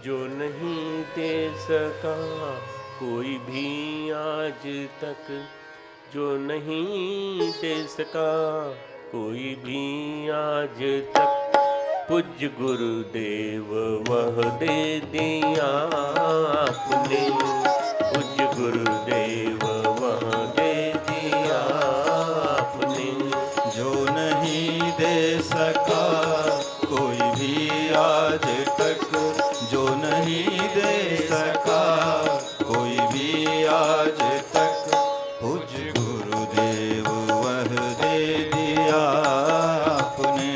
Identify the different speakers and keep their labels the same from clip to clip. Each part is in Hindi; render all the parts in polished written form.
Speaker 1: जो नहीं दे सका कोई भी आज तक, जो नहीं दे सका कोई भी आज तक, पूज्य गुरुदेव वह दे दिया आपने। पूज्य गुरुदेव वह दे दिया आपने।
Speaker 2: जो नहीं दे सका कोई भी आज तक, जो नहीं दे सका कोई भी आज तक, पूज्य गुरुदेव वह दे दिया आपने।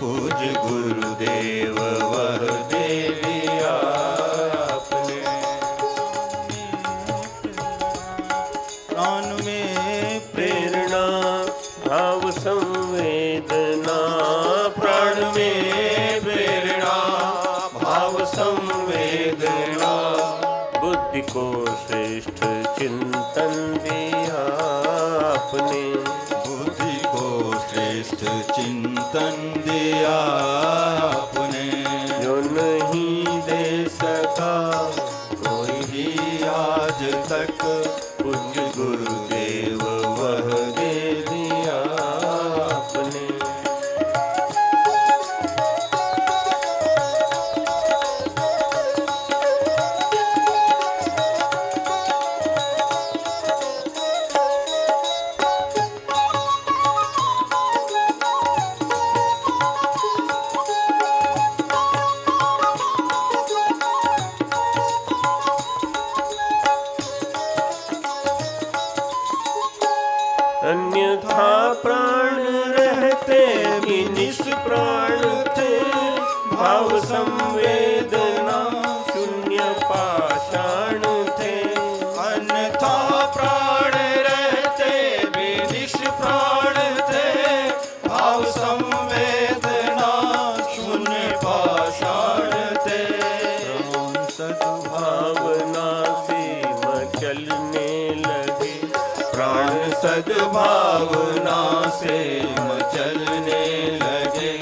Speaker 2: पूज्य गुरुदेव वह दे दिया आपने। प्राण में
Speaker 1: प्रेरणा भाव संवेदना,
Speaker 2: प्राण में प्रेरणा भाव संवेदना,
Speaker 1: बुद्धि को श्रेष्ठ चिंतन दिया आपने।
Speaker 2: बुद्धि को श्रेष्ठ चिंतन दिया आपने।
Speaker 1: जो नहीं
Speaker 2: दे सका कोई भी आज तक,
Speaker 1: पूज्य गुरुदेव वह दे दिया आपने। अन्यथा प्राण रहते भी निष्प्राण थे, भाव संवेदना शून्य पाषाण थे।
Speaker 2: अन्यथा प्राण रहते भी निष्प्राण थे, भाव संवेदना शून्य पाषाण थे।
Speaker 1: सद्भावना से मचलने लगे,
Speaker 2: प्राण सद्भावना से मचलने लगे,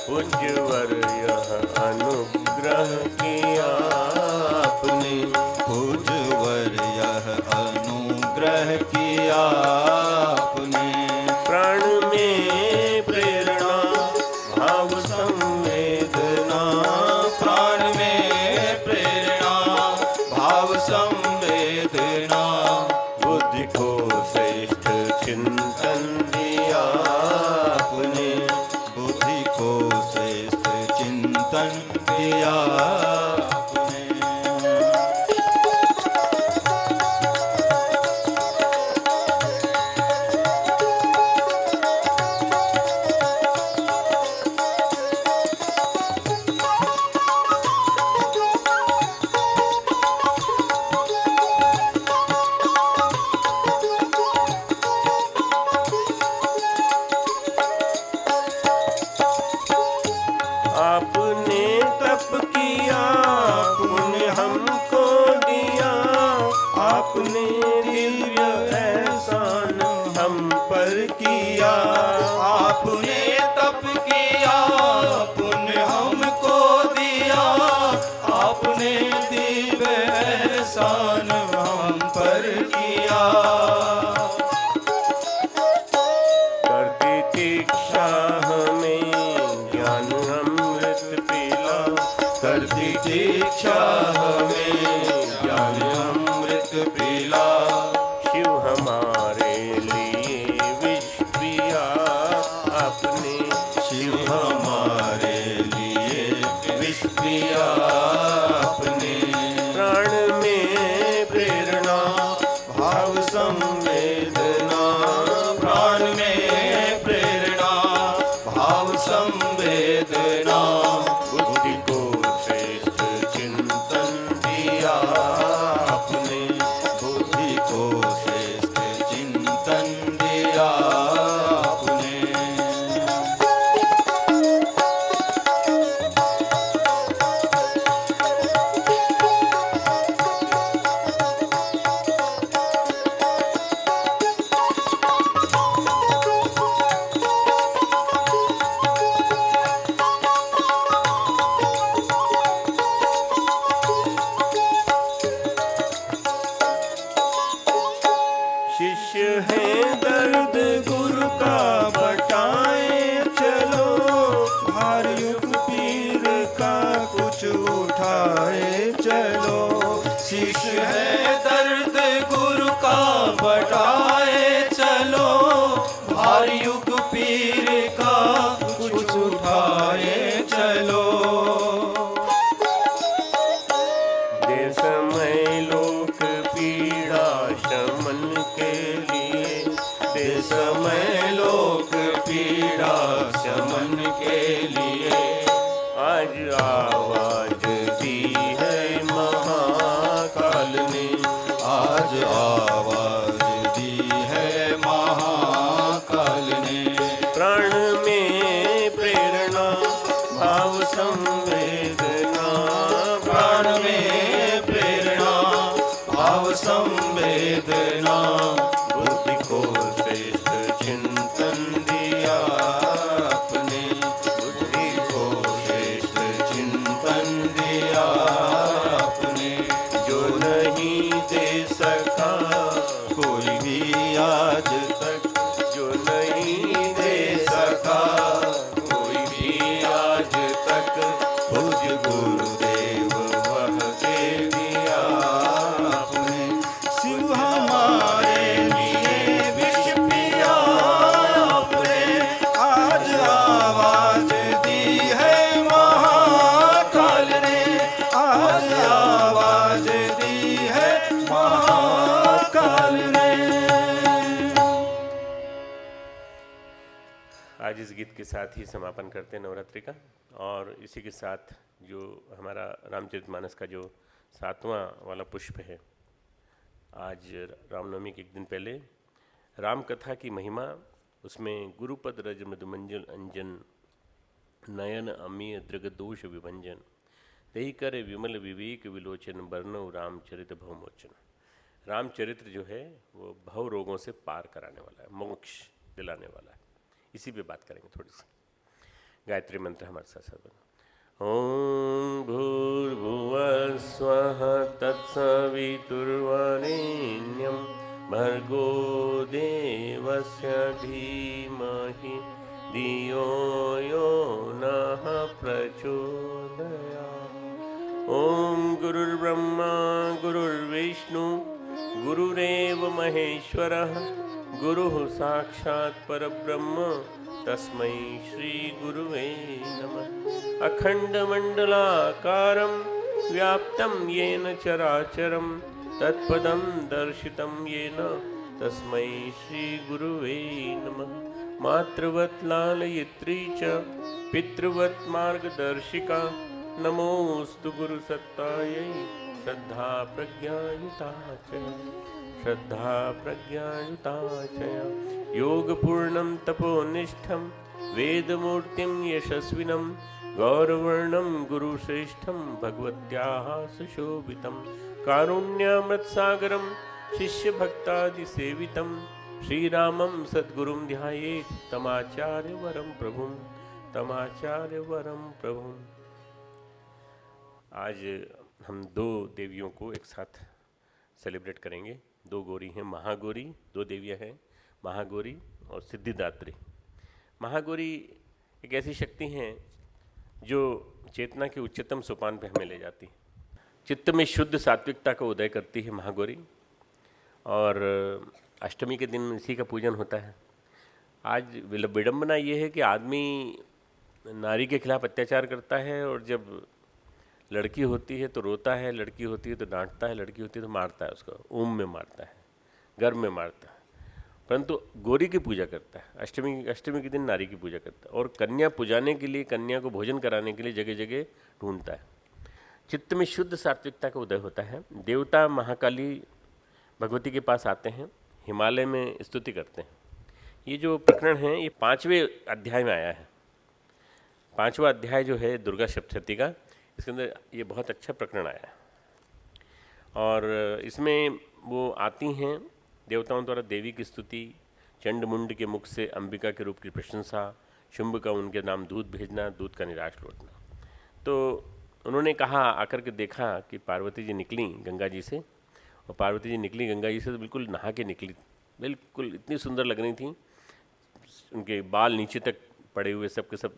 Speaker 1: पूज्यवर यह अनुग्रह किया आपने।
Speaker 2: पूज्यवर यह अनुग्रह किया आपने।
Speaker 1: प्राण में प्रेरणा भाव संवेदना,
Speaker 2: प्राण में प्रेरणा भाव संवेदना,
Speaker 1: बुद्धि को श्रेष्ठ चिंतन दिया आपने।
Speaker 2: बुद्धि को श्रेष्ठ चिंतन दिया आपने।
Speaker 1: आपने तप किया, पुण्य हमको दिया, आपने दिव्य एहसान हम पर किया।
Speaker 2: आपने तप किया, पुण्य हमको दिया, आपने दिव्य एहसान हम पर किया।
Speaker 1: करती दीक्षा हमें ज्ञान अमृत पिला,
Speaker 2: करती दीक्षा हमें ज्ञान अमृत पिला।
Speaker 1: शिव हमारे लिए विष पिया आपने।
Speaker 2: शिव हमारे लिए विष पिया आपने।
Speaker 1: प्राण में प्रेरणा
Speaker 2: भाव संवेदना, प्राण में प्रेरणा भाव संवेदना,
Speaker 1: बुद्धि को श्रेष्ठ चिंतन दिया आपने।
Speaker 2: बुद्धि को श्रेष्ठ चिंतन दिया आपने।
Speaker 1: आज आवाज दी है महाकाल ने,
Speaker 2: आज आवाज दी है महाकाल ने।
Speaker 1: प्राण में प्रेरणा भाव संवेदना,
Speaker 2: प्राण में प्रेरणा भाव संवेदना,
Speaker 1: बुद्धि को श्रेष्ठ चिंतन दिया
Speaker 2: अपने बुद्धि को श्रेष्ठ चिंतन दिया अपने।
Speaker 1: जो नहीं दे सका
Speaker 2: कोई भी आज तक,
Speaker 1: जो नहीं दे
Speaker 2: सका कोई भी आज तक, पूज्य गुरुदेव वह दे दिया आपने। शिव हमारे लिए विष पिया आपने, आज आवाज दी है महाकाल ने, आज आवाज दी है महाकाल ने।
Speaker 1: आज इस गीत के साथ ही समापन करते हैं नवरात्रि का। और इसी के साथ जो हमारा रामचरितमानस का जो 7वां वाला पुष्प है, आज रामनवमी के एक दिन पहले राम कथा की महिमा, उसमें गुरुपद रज मधुमंजल अंजन, नयन अमीय दृग दोष विभंजन, तही करे विमल विवेक विलोचन, वर्णव रामचरित भवमोचन। रामचरित्र जो है वो भव रोगों से पार कराने वाला है, मोक्ष दिलाने वाला है। इसी पे बात करेंगे थोड़ी सी। गायत्री मंत्र हमारे साथ साथ बनो। ओम भूर्भुवः स्वः तत्सवितुर्वरेण्यं भर्गो देवस्य धीमहि धियो यो नः प्रचोदयात्। ओम गुरुर्ब्रह्मा गुरुर्विष्णु गुरुरेव महेश्वरः, गुरुः साक्षात् परब्रह्म तस्मै श्री गुरुवे नमः। अखण्डमण्डलाकारं व्याप्तं येन चराचरं, तत्पदं दर्शितं येन तस्मै श्री गुरुवे नमः। मातृवत् लालयित्री च पितृवत् मार्गदर्शिका, नमोऽस्तु गुरुसत्तायै श्रद्धा प्रज्ञायुता च, श्रद्धा प्रज्ञायुता च। योगपूर्णं तपोनिष्ठं वेदमूर्तिं यशस्विनं, गौरवर्णं गुरुश्रेष्ठं भगवत्याः सुशोभितं, कारुण्यामृतसागरं शिष्यभक्तादिसेवितं, श्रीरामं सद्गुरुं ध्यायेत् तमाचार्यवरं प्रभुं, तमाचार्यवरं प्रभुं। आज हम 2 देवियों को एक साथ सेलिब्रेट करेंगे। 2 गौरी हैं, महागौरी, 2 देवियां हैं, महागौरी और सिद्धिदात्री। महागौरी एक ऐसी शक्ति हैं जो चेतना के उच्चतम सोपान पे हमें ले जाती है। चित्त में शुद्ध सात्विकता का उदय करती है महागौरी। और अष्टमी के दिन इसी का पूजन होता है। आज विडंबना ये है कि आदमी नारी के खिलाफ अत्याचार करता है, और जब लड़की होती है तो रोता है, लड़की होती है तो डांटता है, लड़की होती है तो मारता है, उसको ऊम में मारता है, गर्भ में मारता है। परंतु गौरी की पूजा करता है। अष्टमी के दिन नारी की पूजा करता है, और कन्या पुजाने के लिए, कन्या को भोजन कराने के लिए जगह जगह ढूंढता है। चित्त में शुद्ध सात्विकता का उदय होता है। देवता महाकाली भगवती के पास आते हैं, हिमालय में स्तुति करते हैं। ये जो प्रकरण है ये 5वें अध्याय में आया है। 5वां अध्याय जो है दुर्गा सप्तशती का, इसके अंदर ये बहुत अच्छा प्रकरण आया है। और इसमें वो आती हैं देवताओं द्वारा देवी की स्तुति, चंड मुंड के मुख से अंबिका के रूप की प्रशंसा, शुंभ का उनके नाम दूध भेजना, दूध का निराश लौटना। तो उन्होंने कहा, आकर के देखा कि पार्वती जी निकली गंगा जी से, और पार्वती जी निकली गंगा जी से तो बिल्कुल नहा के निकली, बिल्कुल इतनी सुंदर लग रही थी। उनके बाल नीचे तक पड़े हुए, सब के सब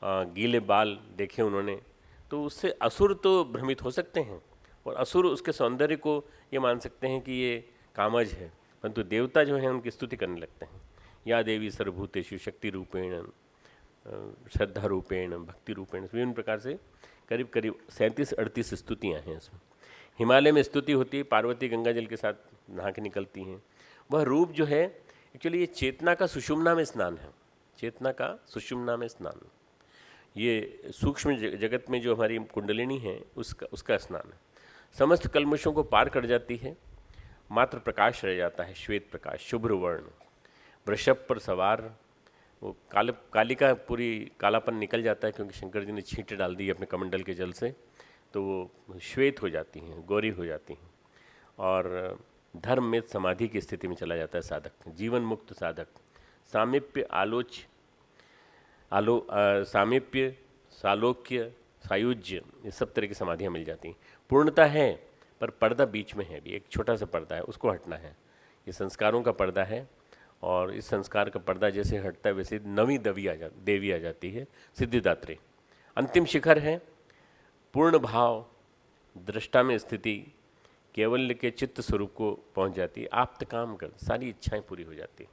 Speaker 1: गीले बाल देखे उन्होंने। तो उससे असुर तो भ्रमित हो सकते हैं, और असुर उसके सौंदर्य को ये मान सकते हैं कि ये कामज है, परंतु देवता जो हैं उनकी स्तुति करने लगते हैं। या देवी सर्वभूतेषु शक्ति रूपेण, श्रद्धा रूपेण, भक्ति रूपेण, विभिन्न प्रकार से करीब करीब 37-38 स्तुतियाँ हैं इसमें। हिमालय में स्तुति होती है, पार्वती गंगा जल के साथ नहा के निकलती हैं। वह रूप जो है एक्चुअली ये चेतना का सुषुम्ना में स्नान है, चेतना का सुषुम्ना में स्नान। ये सूक्ष्म जगत में जो हमारी कुंडलिनी है उसका स्नान है। समस्त कल्मशों को पार कर जाती है, मात्र प्रकाश रह जाता है, श्वेत प्रकाश, शुभ्र वर्ण। वृषभ पर सवार वो काली का पूरी कालापन निकल जाता है, क्योंकि शंकर जी ने छींटे डाल दी अपने कमंडल के जल से, तो वो श्वेत हो जाती हैं, गौरी हो जाती हैं, और धर्म में समाधि की स्थिति में चला जाता है साधक, जीवन मुक्त साधक। सामीप्य सामीप्य, सालोक्य, सायुज्य, ये सब तरह की समाधियाँ मिल जाती हैं। पूर्णता है पर पर्दा बीच में है, भी एक छोटा सा पर्दा है, उसको हटना है। ये संस्कारों का पर्दा है, और इस संस्कार का पर्दा जैसे हटता है वैसे नवी देवी आ जाती है, सिद्धिदात्री। अंतिम शिखर है पूर्ण भाव, दृष्टा में स्थिति, केवल्य के चित्त स्वरूप को पहुंच जाती है। आप्त काम कर सारी इच्छाएं पूरी हो जाती हैं।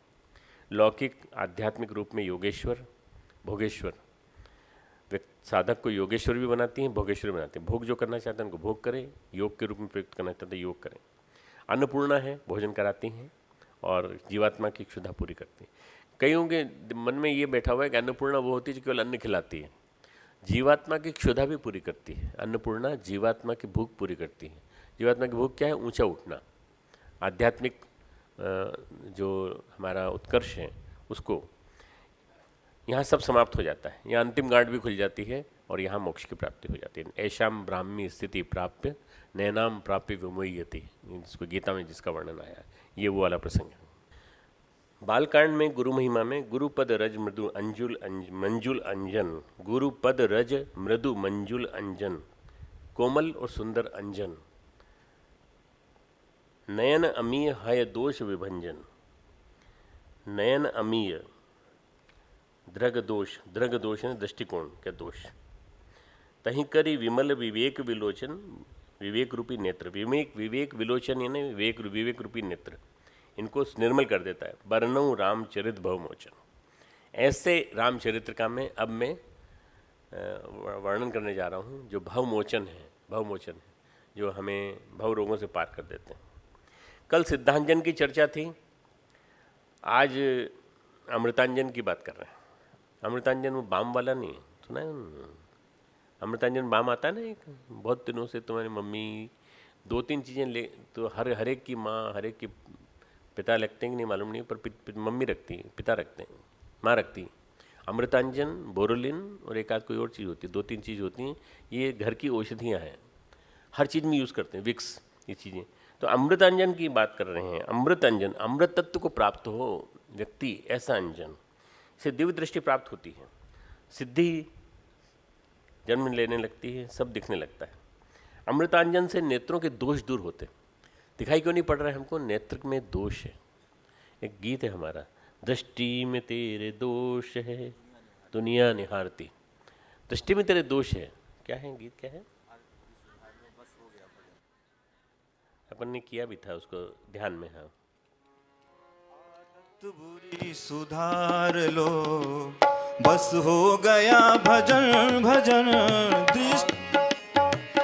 Speaker 1: लौकिक आध्यात्मिक रूप में योगेश्वर, भोगेश्वर, साधक को योगेश्वर भी बनाती हैं, भोगेश्वर बनाते हैं। भोग जो करना चाहते हैं उनको भोग करें, योग के रूप में प्रयुक्त करना चाहते हैं योग करें। अन्नपूर्णा है, भोजन कराती हैं और जीवात्मा की क्षुधा पूरी करती हैं। कईयों के मन में ये बैठा हुआ है कि अन्नपूर्णा वो होती है जो केवल अन्न खिलाती है, जीवात्मा की क्षुधा भी पूरी करती है। अन्नपूर्णा जीवात्मा की भूख पूरी करती है। जीवात्मा की भूख क्या है? ऊंचा उठना, आध्यात्मिक जो हमारा उत्कर्ष है उसको, यहाँ सब समाप्त हो जाता है। यहाँ अंतिम गांठ भी खुल जाती है और यहाँ मोक्ष की प्राप्ति हो जाती है। ऐशाम ब्राह्मी स्थिति प्राप्य नैनाम प्राप्य विमोह्यति, इसको गीता में जिसका वर्णन आया है, ये वो वाला प्रसंग है। बालकांड में गुरु महिमा में गुरुपद रज मृदु मंजुल अंजन, गुरुपद रज मृदु मंजुल अंजन, कोमल और सुंदर अंजन, नयन अमीय हय दोष विभंजन, नयन अमीय द्रग दोष है दृष्टिकोण क्या दोष, तहीं करी विमल विवेक विलोचन, विवेक रूपी नेत्र, विवेक विलोचन यानी विवेक रूपी नेत्र, इनको निर्मल कर देता है। वर्णऊ रामचरित भवमोचन, ऐसे रामचरित्र का मैं अब मैं वर्णन करने जा रहा हूँ जो भवमोचन है, जो हमें भव रोगों से पार कर देते हैं। कल सिद्धांजन की चर्चा थी, आज अमृतांजन की बात कर रहे हैं। अमृतांजन वो बाम वाला नहीं है, सुना है? अमृतांजन बाम आता है ना, एक बहुत दिनों से तुम्हारी मम्मी 2-3 चीज़ें ले, तो हर एक की माँ, हर एक की पिता लगते हैं कि नहीं मालूम नहीं, पर मम्मी रखती है, पिता रखते हैं, माँ रखती है। अमृतांजन, बोरोलिन और एक आध कोई और चीज़ होती है, 2-3 चीज़ होती हैं। ये घर की औषधियाँ हैं, हर चीज़ में यूज़ करते हैं, विक्स, ये चीज़ें। तो अमृतांजन की बात कर रहे हैं। अमृतांजन, अमृत तत्व को प्राप्त हो व्यक्ति, ऐसा अंजन से दिव्य दृष्टि प्राप्त होती है, सिद्धि जन्म लेने लगती है, सब दिखने लगता है। अमृतांजन से नेत्रों के दोष दूर होते। दिखाई क्यों नहीं पड़ रहा है हमको? नेत्र में दोष है। एक गीत है हमारा, दृष्टि में तेरे दोष है दुनिया निहारती, दृष्टि में तेरे दोष है। क्या है गीत, क्या है? अपन ने किया भी था उसको, ध्यान में। हाँ,
Speaker 2: बुरी सुधार लो, बस हो गया भजन भजन,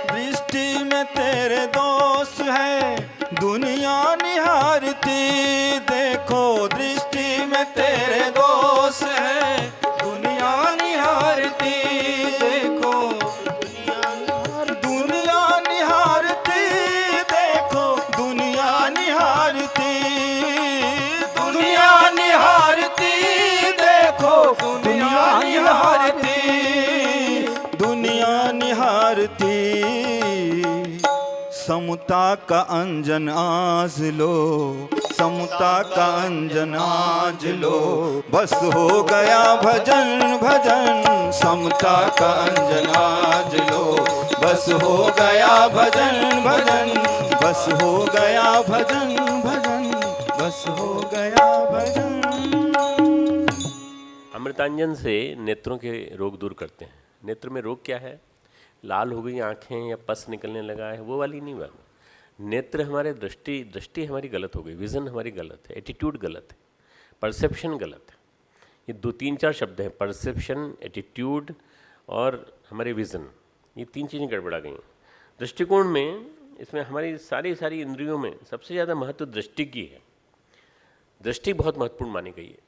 Speaker 2: दृष्टि में तेरे दोष है दुनिया निहारती, देखो दृष्टि में तेरे दोष है दुनिया निहारती, देखो दुनिया निहारती, देखो दुनिया निहारती, दुनिया निहारती, देखो दुनिया निहारती, दुनिया निहारती। समता का अंजन आज लो, समता का अंजन आज लो, बस हो गया भजन भजन, समता का अंजन आज लो, बस हो गया भजन भजन, बस हो गया भजन भजन, बस हो गया भजन।
Speaker 1: अमृतांजन से नेत्रों के रोग दूर करते हैं। नेत्र में रोग क्या है? लाल हो गई आंखें या पस निकलने लगा है, वो वाली नहीं बात। नेत्र हमारे दृष्टि हमारी गलत हो गई, विज़न हमारी गलत है, एटीट्यूड गलत है, परसेप्शन गलत है। ये 2-3-4 शब्द हैं, परसेप्शन, एटीट्यूड और हमारे विज़न, ये 3 चीज़ें गड़बड़ा गई हैं। दृष्टिकोण में, इसमें हमारी सारी इंद्रियों में सबसे ज़्यादा महत्व दृष्टि की है। दृष्टि बहुत महत्वपूर्ण मानी गई है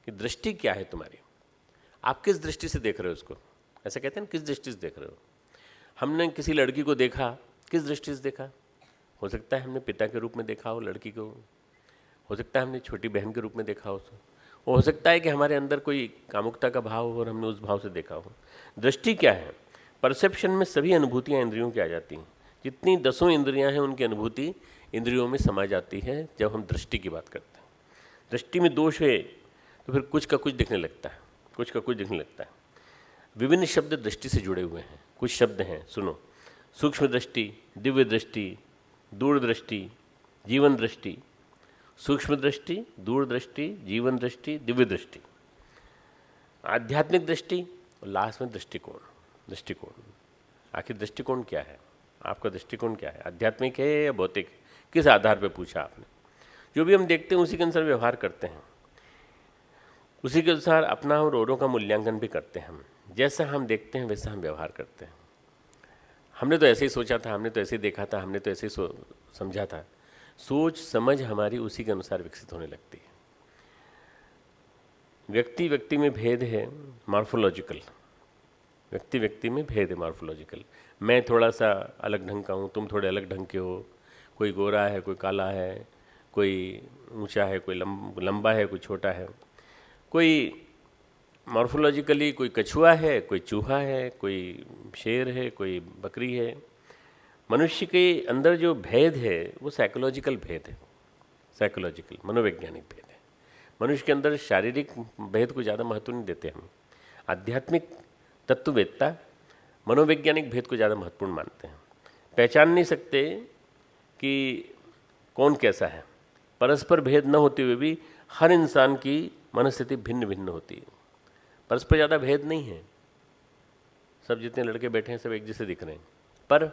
Speaker 1: कि दृष्टि क्या है तुम्हारी, आप किस दृष्टि से देख रहे हो उसको। ऐसा कहते हैं ना, किस दृष्टि से देख रहे हो। हमने किसी लड़की को देखा, किस दृष्टि से देखा? हो सकता है हमने पिता के रूप में देखा हो लड़की को, हो सकता है हमने छोटी बहन के रूप में देखा हो सकता है कि हमारे अंदर कोई कामुकता का भाव हो और हमने उस भाव से देखा हो। दृष्टि क्या है? परसेप्शन में सभी अनुभूतियाँ इंद्रियों की आ जाती हैं। जितनी 10 इंद्रियाँ हैं उनकी अनुभूति इंद्रियों में समा जाती है जब हम दृष्टि की बात करते हैं। दृष्टि में दोष है तो फिर कुछ का कुछ दिखने लगता है, कुछ का कुछ दिखने लगता है। विभिन्न शब्द दृष्टि से जुड़े हुए हैं। कुछ शब्द हैं, सुनो: सूक्ष्म दृष्टि, दिव्य दृष्टि, दूरदृष्टि, जीवन दृष्टि। सूक्ष्म दृष्टि, दूरदृष्टि, जीवन दृष्टि, दिव्य दृष्टि, आध्यात्मिक दृष्टि और लास्ट में दृष्टिकोण। दृष्टिकोण, आखिर दृष्टिकोण क्या है? आपका दृष्टिकोण क्या है? आध्यात्मिक है या भौतिक? किस आधार पर पूछा आपने? जो भी हम देखते हैं उसी के अनुसार व्यवहार करते हैं, उसी के अनुसार अपना और औरों का मूल्यांकन भी करते हैं। हम जैसा हम देखते हैं वैसा हम व्यवहार करते हैं। हमने तो ऐसे ही सोचा था, हमने तो ऐसे ही देखा था, हमने तो ऐसे ही समझा था। सोच समझ हमारी उसी के अनुसार विकसित होने लगती है। व्यक्ति व्यक्ति में भेद है मॉर्फोलॉजिकल, व्यक्ति व्यक्ति में भेद है मॉर्फोलॉजिकल। मैं थोड़ा सा अलग ढंग का हूँ, तुम थोड़े अलग ढंग के हो। कोई गोरा है, कोई काला है, कोई ऊंचा है, कोई लंबा है, कोई छोटा है। कोई मॉर्फोलॉजिकली कोई कछुआ है, कोई चूहा है, कोई शेर है, कोई बकरी है। मनुष्य के अंदर जो भेद है वो साइकोलॉजिकल भेद है, साइकोलॉजिकल मनोवैज्ञानिक भेद है। मनुष्य के अंदर शारीरिक भेद को ज़्यादा महत्व नहीं देते हम। आध्यात्मिक तत्ववेत्ता मनोवैज्ञानिक भेद को ज़्यादा महत्वपूर्ण मानते हैं। पहचान नहीं सकते कि कौन कैसा है। परस्पर भेद न होते हुए भी हर इंसान की मनस्थिति भिन्न भिन्न होती है। परस्पर ज़्यादा भेद नहीं है, सब जितने लड़के बैठे हैं सब एक जैसे दिख रहे हैं, पर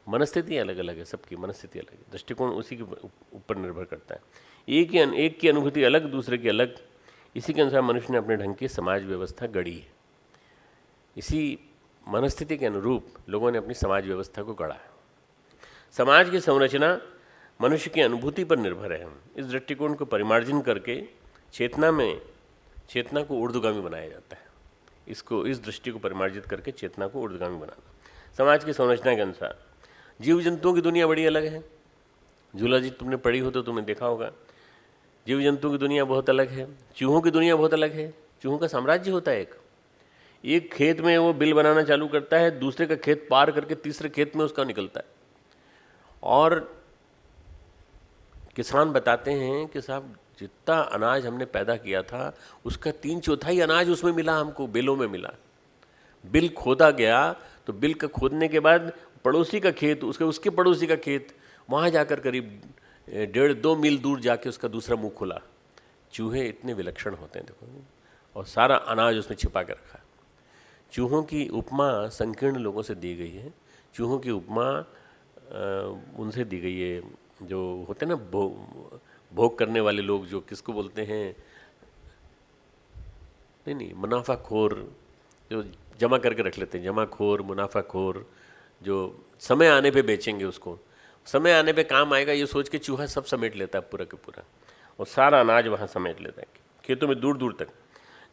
Speaker 1: मनस्थिति अलग अलग है, सबकी मनस्थिति अलग है। दृष्टिकोण उसी के ऊपर निर्भर करता है। एक की अनुभूति अलग, दूसरे की अलग। इसी के अनुसार मनुष्य ने अपने ढंग की समाज व्यवस्था गढ़ी है। इसी मनस्थिति के अनुरूप लोगों ने अपनी समाज व्यवस्था को गढ़ा है। समाज की संरचना मनुष्य की अनुभूति पर निर्भर है। इस दृष्टिकोण को परिमार्जन करके चेतना को ऊर्ध्वगामी बनाया जाता है। इस दृष्टि को परिमार्जित करके चेतना को ऊर्ध्वगामी बनाना। समाज की संरचना के अनुसार जीव जंतुओं की दुनिया बड़ी अलग है। जूलॉजी तुमने पढ़ी हो तो तुमने देखा होगा, जीव जंतुओं की दुनिया बहुत अलग है। चूहों की दुनिया बहुत अलग है। चूहों का साम्राज्य होता है। एक खेत में वो बिल बनाना चालू करता है, दूसरे का खेत पार करके तीसरे खेत में उसका निकलता है। और किसान बताते हैं कि साहब जितना अनाज हमने पैदा किया था उसका 3/4 अनाज उसमें मिला, हमको बिलों में मिला। बिल खोदा गया तो बिल का खोदने के बाद पड़ोसी का खेत, उसके पड़ोसी का खेत, वहाँ जाकर करीब 1.5-2 मील दूर जाके उसका दूसरा मुंह खुला। चूहे इतने विलक्षण होते हैं देखो, और सारा अनाज उसने छिपा के रखा। चूहों की उपमा संकीर्ण लोगों से दी गई है। चूहों की उपमा उनसे दी गई है जो होते हैं ना भोग करने वाले लोग, जो किसको बोलते हैं, नहीं मुनाफाखोर, जो जमा करके रख लेते हैं। जमाखोर, मुनाफाखोर, जो समय आने पे बेचेंगे, उसको समय आने पे काम आएगा ये सोच के चूहा सब समेट लेता है पूरा के पूरा, और सारा अनाज वहाँ समेट लेता है खेतों में दूर दूर तक।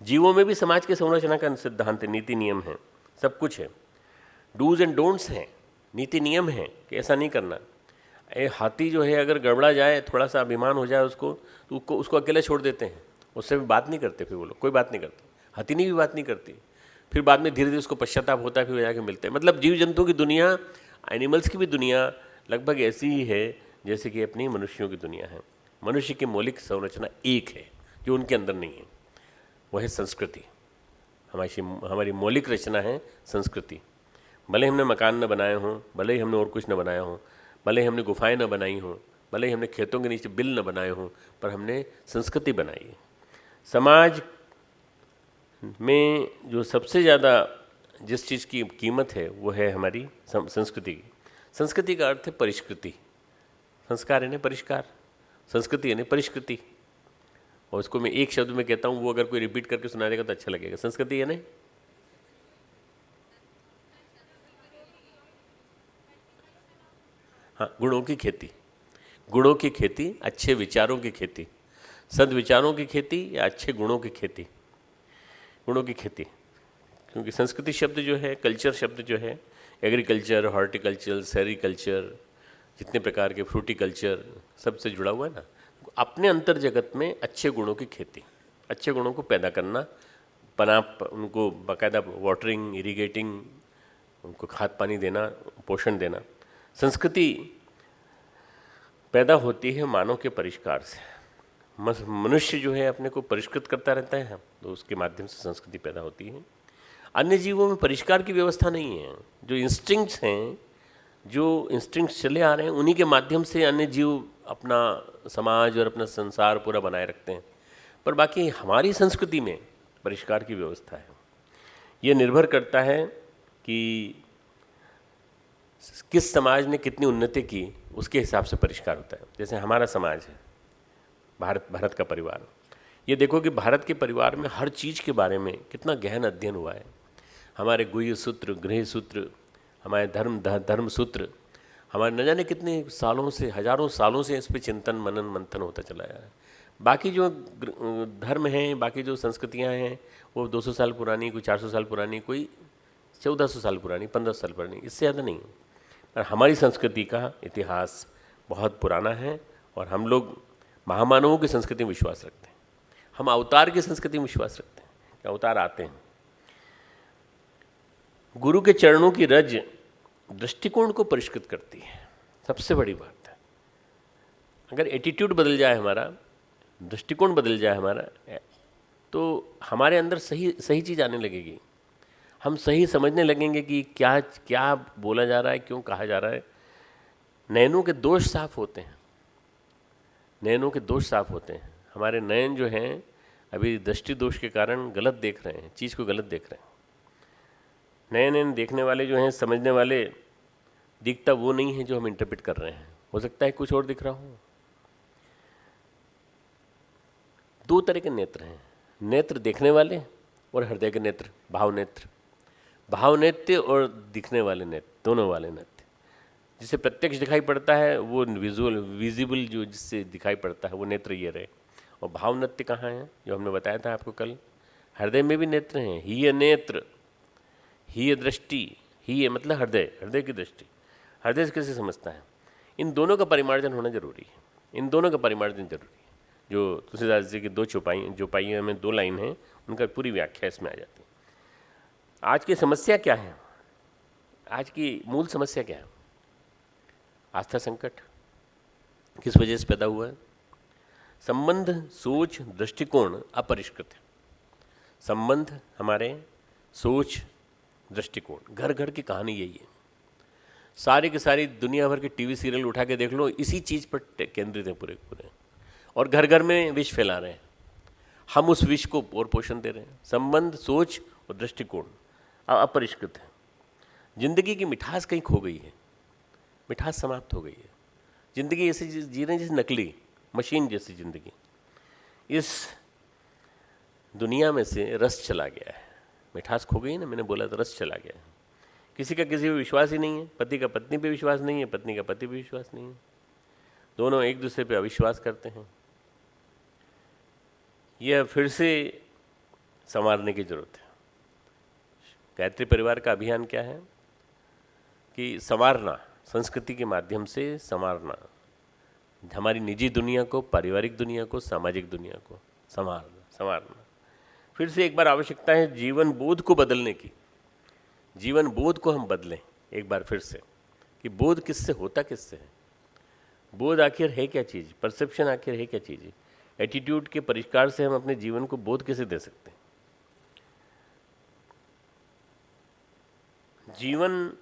Speaker 1: जीवों में भी समाज की संरचना का सिद्धांत है, नीति नियम है, सब कुछ है। डूज एंड डोंट्स हैं, नीति नियम है कि ऐसा नहीं करना। हाथी जो है अगर गड़बड़ा जाए, थोड़ा सा अभिमान हो जाए उसको, तो उसको अकेले छोड़ देते हैं, उससे भी बात नहीं करते। फिर वो लोग कोई बात नहीं करते, हथिनी भी बात नहीं करती। फिर बाद में धीरे धीरे उसको पश्चाताप होता है, फिर वो जाके मिलते हैं। मतलब जीव जंतुओं की दुनिया, एनिमल्स की भी दुनिया लगभग ऐसी ही है जैसे कि अपनी मनुष्यों की दुनिया है। मनुष्य की मौलिक संरचना एक है जो उनके अंदर नहीं है, वह है संस्कृति। हमारी मौलिक रचना है संस्कृति। भले हमने मकान न बनाए हों, भले ही हमने और कुछ न बनाया हो, भले ही हमने गुफाएं न बनाई हों, भले ही हमने खेतों के नीचे बिल न बनाए हों, पर हमने संस्कृति बनाई है। समाज में जो सबसे ज़्यादा जिस चीज़ की कीमत है वो है हमारी संस्कृति की। संस्कृति का अर्थ है परिष्कृति। संस्कार यानी परिष्कार, संस्कृति यानी परिष्कृति। और उसको मैं एक शब्द में कहता हूँ, वो अगर कोई रिपीट करके सुना देगा तो अच्छा लगेगा। संस्कृति यानी हाँ, गुणों की खेती। गुणों की खेती, अच्छे विचारों की खेती, सद्विचारों की खेती या अच्छे गुणों की खेती। गुणों की खेती, क्योंकि संस्कृति शब्द जो है, कल्चर शब्द जो है, एग्रीकल्चर, हॉर्टिकल्चर, सेरिकल्चर, जितने प्रकार के फ्रूटिकल्चर सबसे जुड़ा हुआ है ना। अपने अंतर जगत में अच्छे गुणों की खेती, अच्छे गुणों को पैदा करना, उनको बाकायदा वाटरिंग, इरिगेटिंग, उनको खाद पानी देना, पोषण देना। संस्कृति पैदा होती है मानव के परिष्कार से। मनुष्य जो है अपने को परिष्कृत करता रहता है, तो उसके माध्यम से संस्कृति पैदा होती है। अन्य जीवों में परिष्कार की व्यवस्था नहीं है। जो इंस्टिंक्ट्स हैं, जो इंस्टिंक्ट्स चले आ रहे हैं, उन्हीं के माध्यम से अन्य जीव अपना समाज और अपना संसार पूरा बनाए रखते हैं। पर बाकी हमारी संस्कृति में परिष्कार की व्यवस्था है। ये निर्भर करता है कि किस समाज ने कितनी उन्नति की, उसके हिसाब से परिष्कार होता है। जैसे हमारा समाज है, भारत का परिवार, ये देखो कि भारत के परिवार में हर चीज़ के बारे में कितना गहन अध्ययन हुआ है। हमारे गुह्य सूत्र, गृह सूत्र, हमारे धर्म सूत्र, हमारे न जाने कितने सालों से, हजारों सालों से इस पर चिंतन मनन मंथन होता चला है। बाकी जो धर्म हैं, बाकी जो संस्कृतियां हैं, वो 200 साल पुरानी, कोई 400 साल पुरानी, कोई 1400 साल पुरानी, 1500 साल पुरानी, इससे ज़्यादा नहीं। पर हमारी संस्कृति का इतिहास बहुत पुराना है और हम लोग महामानवों की संस्कृति में विश्वास रखते हैं। हम अवतार की संस्कृति में विश्वास रखते हैं कि अवतार आते हैं। गुरु के चरणों की रज दृष्टिकोण को परिष्कृत करती है, सबसे बड़ी बात है। अगर एटीट्यूड बदल जाए हमारा, दृष्टिकोण बदल जाए हमारा, तो हमारे अंदर सही चीज़ आने लगेगी। हम सही समझने लगेंगे कि क्या क्या बोला जा रहा है, क्यों कहा जा रहा है। नयनों के दोष साफ होते हैं, नयनों के दोष साफ होते हैं। हमारे नयन जो हैं अभी दृष्टि दोष के कारण गलत देख रहे हैं, चीज़ को गलत देख रहे हैं। नए नए देखने वाले जो हैं, समझने वाले, दिखता वो नहीं है जो हम इंटरप्रेट कर रहे हैं। हो सकता है कुछ और दिख रहा हो। दो तरह के नेत्र हैं, नेत्र देखने वाले और हृदय के नेत्र, भाव नेत्र। भाव नेत्र और दिखने वाले नेत्र, दोनों वाले नेत्र। जिसे प्रत्यक्ष दिखाई पड़ता है वो विजिबल जो जिससे दिखाई पड़ता है वो नेत्र ये रहे। और भाव नेत्र कहाँ हैं, जो हमने बताया था आपको कल, हृदय में भी नेत्र हैं। ही नेत्र, ही दृष्टि, ही मतलब हृदय, हृदय की दृष्टि। हृदय से कैसे समझता है, इन दोनों का परिमार्जन होना जरूरी है। इन दोनों का परिमार्जन जरूरी है। जो तुलसीदास जी की दो चौपाइयों में 2 लाइन हैं, उनका पूरी व्याख्या इसमें आ जाती है। आज की समस्या क्या है, आज की मूल समस्या क्या है? आस्था संकट। किस वजह से पैदा हुआ है? संबंध, सोच, दृष्टिकोण अपरिष्कृत है। संबंध हमारे, सोच, दृष्टिकोण, घर घर की कहानी यही है। सारे के सारी दुनिया भर के टीवी सीरियल उठा के देख लो, इसी चीज़ पर केंद्रित है पूरे पूरे। और घर घर में विष फैला रहे हैं। हम उस विष को और पोषण दे रहे हैं। संबंध, सोच और दृष्टिकोण अपरिष्कृत है। जिंदगी की मिठास कहीं खो गई है, मिठास समाप्त हो गई है। जिंदगी ऐसे जी रहे हैं जैसे नकली मशीन जैसी जिंदगी। इस दुनिया में से रस चला गया है, मिठास खो गई ना, मैंने बोला था रस चला गया है। किसी का किसी पे विश्वास ही नहीं है, पति का पत्नी पे विश्वास नहीं है, पत्नी का पति पे विश्वास नहीं है, दोनों एक दूसरे पे अविश्वास करते हैं। यह फिर से संवारने की जरूरत है। गायत्री परिवार का अभियान क्या है कि संवारना, संस्कृति के माध्यम से संवारना, हमारी निजी दुनिया को, पारिवारिक दुनिया को, सामाजिक दुनिया को संवारना। फिर से एक बार आवश्यकता है जीवन बोध को बदलने की। जीवन बोध को हम बदलें एक बार फिर से कि बोध किससे होता, किससे है। बोध आखिर है क्या चीज़, परसेप्शन आखिर है क्या चीज़ है। एटीट्यूड के परिष्कार से हम अपने जीवन को बोध कैसे दे सकते हैं। जीवन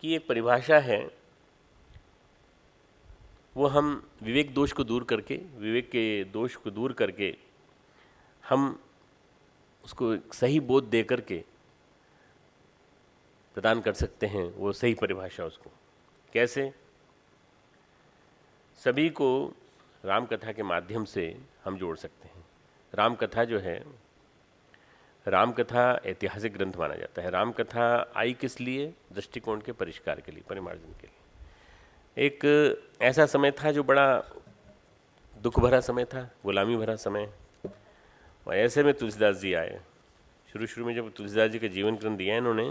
Speaker 1: की एक परिभाषा है, वो हम विवेक दोष को दूर करके, विवेक के दोष को दूर करके हम उसको एक सही बोध दे करके प्रदान कर सकते हैं। वो सही परिभाषा उसको कैसे, सभी को राम कथा के माध्यम से हम जोड़ सकते हैं। राम कथा जो है, राम कथा ऐतिहासिक ग्रंथ माना जाता है। राम कथा आई किस लिए? दृष्टिकोण के परिष्कार के लिए, परिमार्जन के लिए। एक ऐसा समय था जो बड़ा दुख भरा समय था, गुलामी भरा समय, और ऐसे में तुलसीदास जी आए, शुरू शुरू में जब तुलसीदास जी का जीवन क्रम दिया है इन्होंने,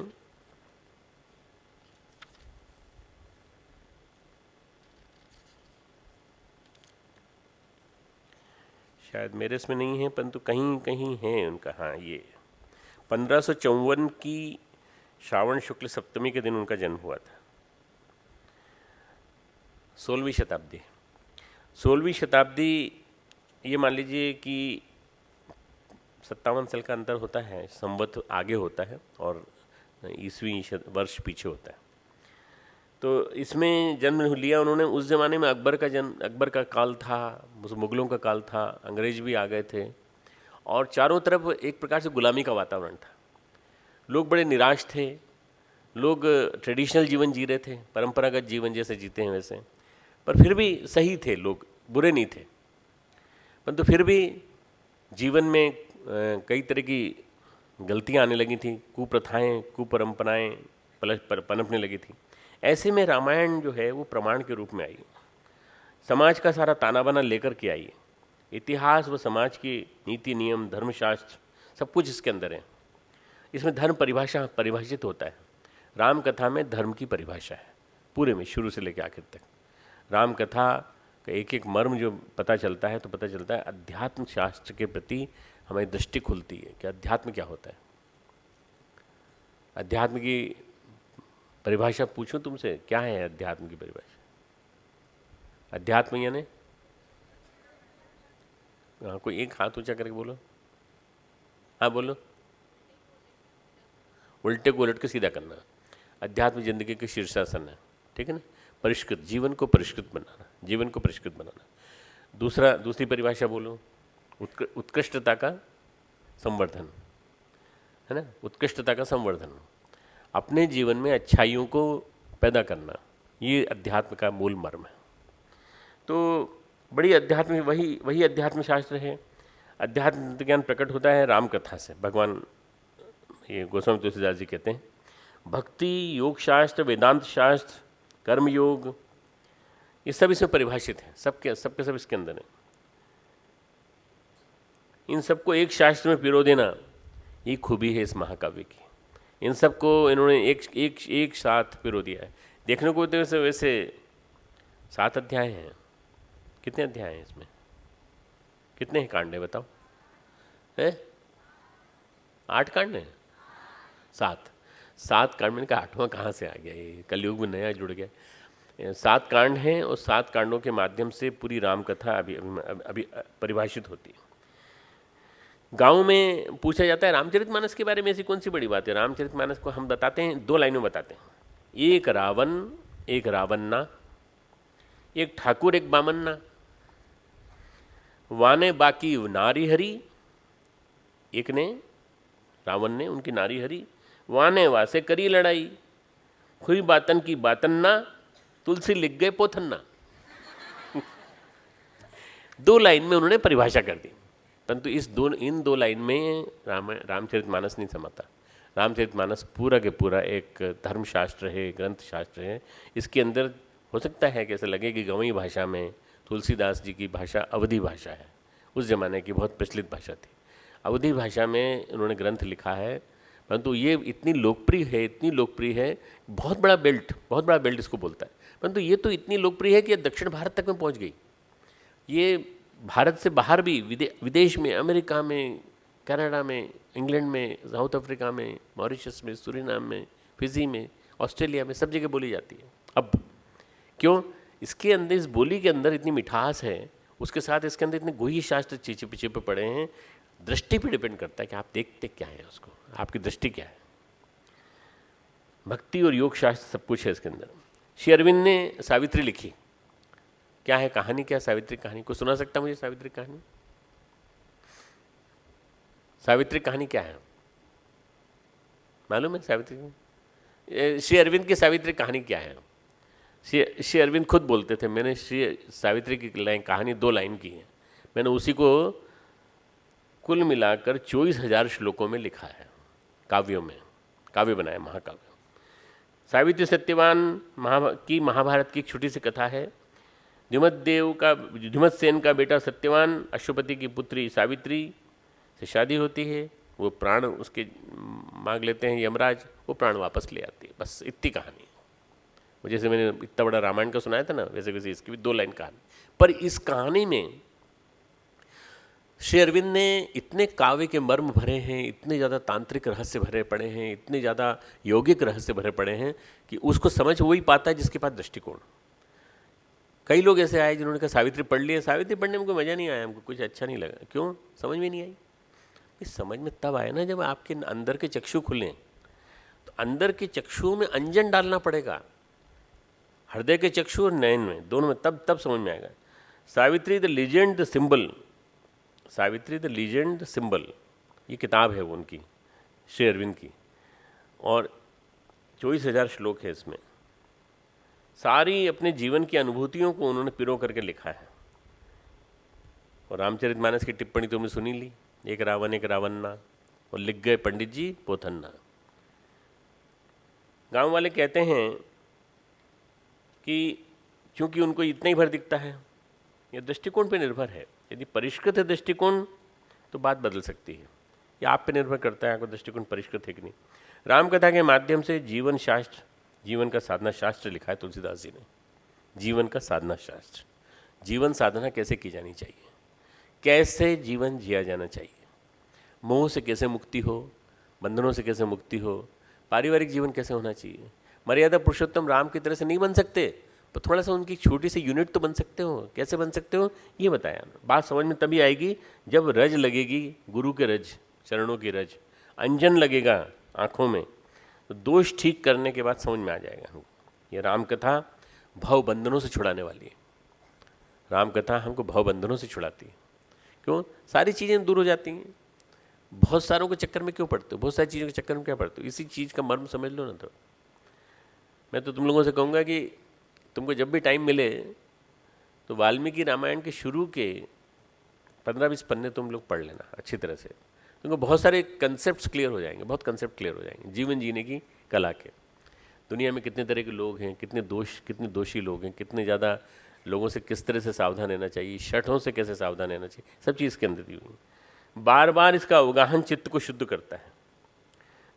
Speaker 1: शायद मेरे इसमें नहीं है परंतु कहीं कहीं है उनका, हाँ ये 1554 की श्रावण शुक्ल सप्तमी के दिन उनका जन्म हुआ था। 16वीं शताब्दी, 16वीं शताब्दी, ये मान लीजिए कि 57 साल का अंतर होता है, संवत आगे होता है और ईसवी वर्ष पीछे होता है। तो इसमें जन्म लिया उन्होंने। उस ज़माने में अकबर का काल था, मुग़लों का काल था, अंग्रेज भी आ गए थे और चारों तरफ एक प्रकार से गुलामी का वातावरण था। लोग बड़े निराश थे, लोग ट्रेडिशनल जीवन जी रहे थे, परंपरागत जीवन जैसे जीते हैं वैसे, पर फिर भी सही थे, लोग बुरे नहीं थे। परंतु फिर भी जीवन में कई तरह की गलतियां आने लगी थी, कुप्रथाएं, कुपरंपराएं पनपने लगी थी। ऐसे में रामायण जो है वो प्रमाण के रूप में आई, समाज का सारा ताना बाना लेकर के आई। इतिहास व समाज की नीति नियम, धर्मशास्त्र, सब कुछ इसके अंदर है। इसमें धर्म परिभाषित होता है। राम कथा में धर्म की परिभाषा है पूरे में, शुरू से लेकर आखिर तक। राम कथा का एक एक मर्म जो पता चलता है, तो पता चलता है अध्यात्म शास्त्र के प्रति हमारी दृष्टि खुलती है कि अध्यात्म क्या होता है। अध्यात्म की परिभाषा पूछूं तुमसे, क्या है अध्यात्म की परिभाषा? अध्यात्म यानी, हाँ कोई एक हाथ ऊंचा करके बोलो, हाँ बोलो। उल्टे को उलट के सीधा करना, अध्यात्म जिंदगी के शीर्षासन है, ठीक है ना। परिष्कृत, जीवन को परिष्कृत बनाना, जीवन को परिष्कृत बनाना। दूसरी परिभाषा बोलो, उत्कृष्टता का संवर्धन, है ना, उत्कृष्टता का संवर्धन, अपने जीवन में अच्छाइयों को पैदा करना, ये अध्यात्म का मूल मर्म है। तो बड़ी अध्यात्म, वही अध्यात्म शास्त्र है। अध्यात्म ज्ञान प्रकट होता है राम कथा से। भगवान ये गोस्वामी तुलसीदास जी कहते हैं, भक्ति, योग शास्त्र, वेदांत शास्त्र, कर्म योग, ये सब इसमें परिभाषित है, सबके सब इसके अंदर है। इन सबको एक शास्त्र में पिरो देना, ये खूबी है इस महाकाव्य की। इन सबको इन्होंने एक साथ पिरो दिया है। देखने को तो वैसे 7 अध्याय हैं। कितने अध्याय हैं इसमें? कितने हैं कांड है बताओ? है 8 कांड हैं? 7 कांड में का 8वां कहाँ से आ गया? ये कलयुग में नया जुड़ गया। 7 कांड हैं और 7 कांडों के माध्यम से पूरी राम कथा अभी परिभाषित होती है। गांव में पूछा जाता है रामचरितमानस के बारे में, ऐसी कौन सी बड़ी बात है? रामचरितमानस को हम बताते हैं, 2 लाइनों में बताते हैं। एक रावण, एक रावन्ना, एक ठाकुर, एक बामन्ना, वाने बाकी नारी हरी, एक ने, रावण ने उनकी नारी हरी, वाने वासे करी लड़ाई, खुई बातन की बातन्ना, तुलसी लिख गए पोथन्ना। 2 लाइन में उन्होंने परिभाषा कर दी, परंतु इन 2 लाइन में रामचरितमानस नहीं समाता। रामचरितमानस पूरा के पूरा एक धर्मशास्त्र है, ग्रंथ शास्त्र है। इसके अंदर हो सकता है कि ऐसा लगे कि गवई भाषा में तुलसीदास जी की भाषा अवधी भाषा है, उस ज़माने की बहुत प्रचलित भाषा थी। अवधी भाषा में उन्होंने ग्रंथ लिखा है, परंतु ये इतनी लोकप्रिय है, बहुत बड़ा बेल्ट इसको बोलता है, परंतु ये तो इतनी लोकप्रिय है कि दक्षिण भारत तक में पहुँच गई। ये भारत से बाहर भी विदेश में, अमेरिका में, कनाडा में, इंग्लैंड में, साउथ अफ्रीका में, मॉरिशस में, सूरीनाम में, फिजी में, ऑस्ट्रेलिया में, सब जगह बोली जाती है। अब क्यों? इसके अंदर, इस बोली के अंदर इतनी मिठास है, उसके साथ इसके अंदर इतने गुह्य शास्त्र छिपे पड़े हैं। दृष्टि पे डिपेंड करता है कि आप देखते क्या है उसको, आपकी दृष्टि क्या है। भक्ति और योग शास्त्र सब कुछ है इसके अंदर। श्री अरविंद ने सावित्री लिखी, क्या है कहानी? क्या सावित्री कहानी को सुना सकता मुझे? सावित्री कहानी, सावित्री कहानी क्या है मालूम है? सावित्री, श्री अरविंद की सावित्री कहानी क्या है? श्री अरविंद खुद बोलते थे, मैंने श्री सावित्री की कहानी 2 लाइन की है, मैंने उसी को कुल मिलाकर 24,000 श्लोकों में लिखा है, काव्यों में, काव्य बनाया, महाकाव्य। सावित्री सत्यवान की महाभारत की एक छोटी सी कथा है। द्युमत सेन का बेटा सत्यवान, अश्वपति की पुत्री सावित्री से शादी होती है। वो प्राण उसके मांग लेते हैं यमराज, वो प्राण वापस ले आते हैं। बस इतनी कहानी है। वो जैसे मैंने इतना बड़ा रामायण का सुनाया था ना, वैसे वैसे इसकी भी 2 लाइन कहानी। पर इस कहानी में श्री अरविंद ने इतने काव्य के मर्म भरे हैं, इतने ज़्यादा तांत्रिक रहस्य भरे पड़े हैं, इतने ज़्यादा यौगिक रहस्य भरे पड़े हैं कि उसको समझ वही पाता है जिसके पास दृष्टिकोण। कई लोग ऐसे आए जिन्होंने कहा सावित्री पढ़ लिया, सावित्री पढ़ने में कोई मज़ा नहीं आया, हमको कुछ अच्छा नहीं लगा। क्यों? समझ में नहीं आई। इस समझ में तब आया ना जब आपके अंदर के चक्षु खुलें। तो अंदर के चक्षुओं में अंजन डालना पड़ेगा, हृदय के चक्षु और नयन में, दोनों में, तब समझ में आएगा। Savitri the legend the symbol, Savitri the legend the symbol, ये किताब है वो उनकी, श्री अरविंद की, और 24,000 श्लोक है इसमें। सारी अपने जीवन की अनुभूतियों को उन्होंने पिरो करके लिखा है। और रामचरितमानस की टिप्पणी तुमने सुनी ली, एक रावण एक रावन्ना, और लिख गए पंडित जी पोथन्ना। गांव वाले कहते हैं कि चूंकि उनको इतना ही भर दिखता है, यह दृष्टिकोण पे निर्भर है। यदि परिष्कृत है दृष्टिकोण तो बात बदल सकती है। यह आप पे निर्भर करता है, आपका दृष्टिकोण परिष्कृत है कि नहीं। रामकथा के माध्यम से जीवन शास्त्र, जीवन का साधना शास्त्र लिखा है तुलसीदास जी ने। जीवन का साधना शास्त्र, जीवन साधना कैसे की जानी चाहिए, कैसे जीवन जिया जाना चाहिए, मोह से कैसे मुक्ति हो, बंधनों से कैसे मुक्ति हो, पारिवारिक जीवन कैसे होना चाहिए। मर्यादा पुरुषोत्तम राम की तरह से नहीं बन सकते, पर थोड़ा सा उनकी छोटी सी यूनिट तो बन सकते हो। कैसे बन सकते हो ये बताया। बात समझ में तभी आएगी जब रज लगेगी, गुरु के रज, चरणों की रज, अंजन लगेगा आँखों में, तो दोष ठीक करने के बाद समझ में आ जाएगा हमको। ये रामकथा भव बंधनों से छुड़ाने वाली है। रामकथा हमको भव बंधनों से छुड़ाती है। क्यों? सारी चीज़ें दूर हो जाती हैं। बहुत सारों के चक्कर में क्यों पड़ते हो? बहुत सारी चीज़ों के चक्कर में क्या पड़ते हो? इसी चीज़ का मर्म समझ लो ना। तो मैं तो तुम लोगों से कहूँगा कि तुमको जब भी टाइम मिले तो वाल्मीकि रामायण के शुरू के 15-20 पन्ने तुम लोग पढ़ लेना अच्छी तरह से। तुमको बहुत सारे कंसेप्ट्स क्लियर हो जाएंगे, बहुत कंसेप्ट क्लियर हो जाएंगे जीवन जीने की कला के। दुनिया में कितने तरह के लोग हैं, कितने दोषी लोग हैं, कितने ज़्यादा लोगों से किस तरह से सावधान रहना चाहिए, शठों से कैसे सावधान रहना चाहिए, सब चीज़ इसके अंदर दी हुई है। बार बार इसका अवगाहन चित्त को शुद्ध करता है।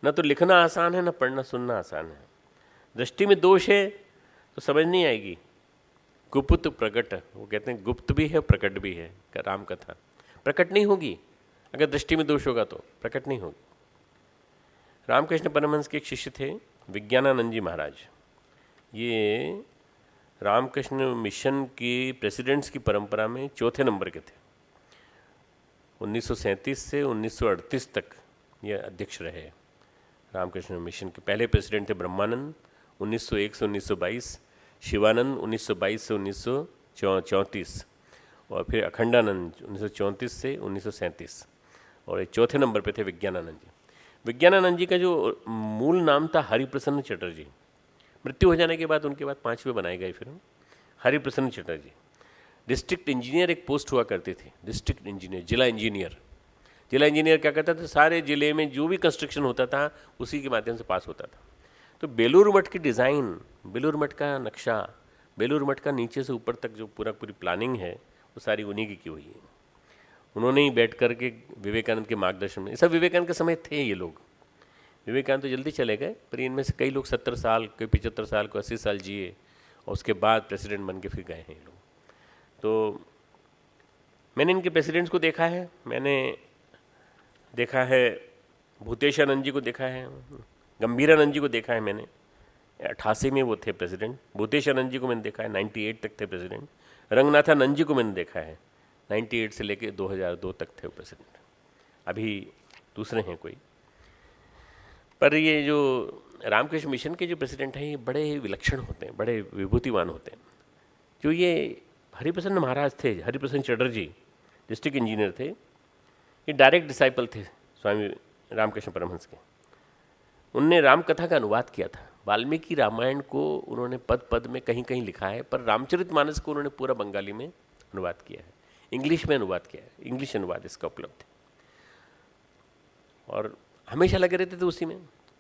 Speaker 1: न तो लिखना आसान है, न पढ़ना सुनना आसान है। दृष्टि में दोष है तो समझ नहीं आएगी। गुप्त प्रकट, वो कहते हैं गुप्त भी है प्रकट भी है राम कथा। प्रकट नहीं होगी अगर दृष्टि में दोष होगा, तो प्रकट नहीं होगी। रामकृष्ण परमहंस के एक शिष्य थे विज्ञानानंद जी महाराज। ये रामकृष्ण मिशन की प्रेसिडेंट्स की परंपरा में चौथे नंबर के थे। 1937 से 1938 तक ये अध्यक्ष रहे। रामकृष्ण मिशन के पहले प्रेसिडेंट थे ब्रह्मानंद 1901 से 1922, शिवानंद 1922 से 1934, और फिर अखंडानंद 1934 से 1937, और एक चौथे नंबर पे थे विज्ञानानंद जी। विज्ञानानंद जी का जो मूल नाम था हरिप्रसन्न चटर्जी। मृत्यु हो जाने के बाद उनके बाद 5वें बनाए गए फिर हरिप्रसन्न चटर्जी। डिस्ट्रिक्ट इंजीनियर एक पोस्ट हुआ करती थी, डिस्ट्रिक्ट इंजीनियर, जिला इंजीनियर। जिला इंजीनियर क्या करता था, सारे जिले में जो भी कंस्ट्रक्शन होता था उसी के माध्यम से पास होता था। तो बेलूर मठ की डिज़ाइन, बेलूर मठ का नक्शा, बेलूर मठ का नीचे से ऊपर तक जो पूरी प्लानिंग है वो सारी उन्हीं की हुई है। उन्होंने ही बैठ कर के विवेकानंद के मार्गदर्शन में, सब विवेकानंद के समय थे ये लोग। विवेकानंद तो जल्दी चले गए, पर इनमें से कई लोग 70 साल, कोई 75 साल, कोई 80 साल जिए, और उसके बाद प्रेसिडेंट बन के फिर गए हैं ये लोग। तो मैंने इनके प्रेसिडेंट्स को देखा है। मैंने देखा है भूतेशानंद जी को देखा है, गंभीरानंद जी को देखा है मैंने। 88 में वो थे प्रेसिडेंट। भूतेशानंद जी को मैंने देखा है, 98 तक थे प्रेसिडेंट। रंगनाथानंद जी को मैंने देखा है, 98 से लेके 2002 तक थे प्रेसिडेंट। अभी दूसरे हैं कोई। पर ये जो रामकृष्ण मिशन के जो प्रेसिडेंट हैं ये बड़े विलक्षण होते हैं, बड़े विभूतिवान होते हैं। जो ये हरिप्रसन्न महाराज थे, हरिप्रसन्न चटर्जी डिस्ट्रिक्ट इंजीनियर थे, ये डायरेक्ट डिसाइपल थे स्वामी रामकृष्ण परमहंस के। उनने रामकथा का अनुवाद किया था। वाल्मीकि रामायण को उन्होंने पद पद में कहीं कहीं लिखा है, पर रामचरितमानस को उन्होंने पूरा बंगाली में अनुवाद किया है, इंग्लिश में अनुवाद किया है, इंग्लिश अनुवाद इसका उपलब्ध है। और हमेशा लगे रहते थे उसी में।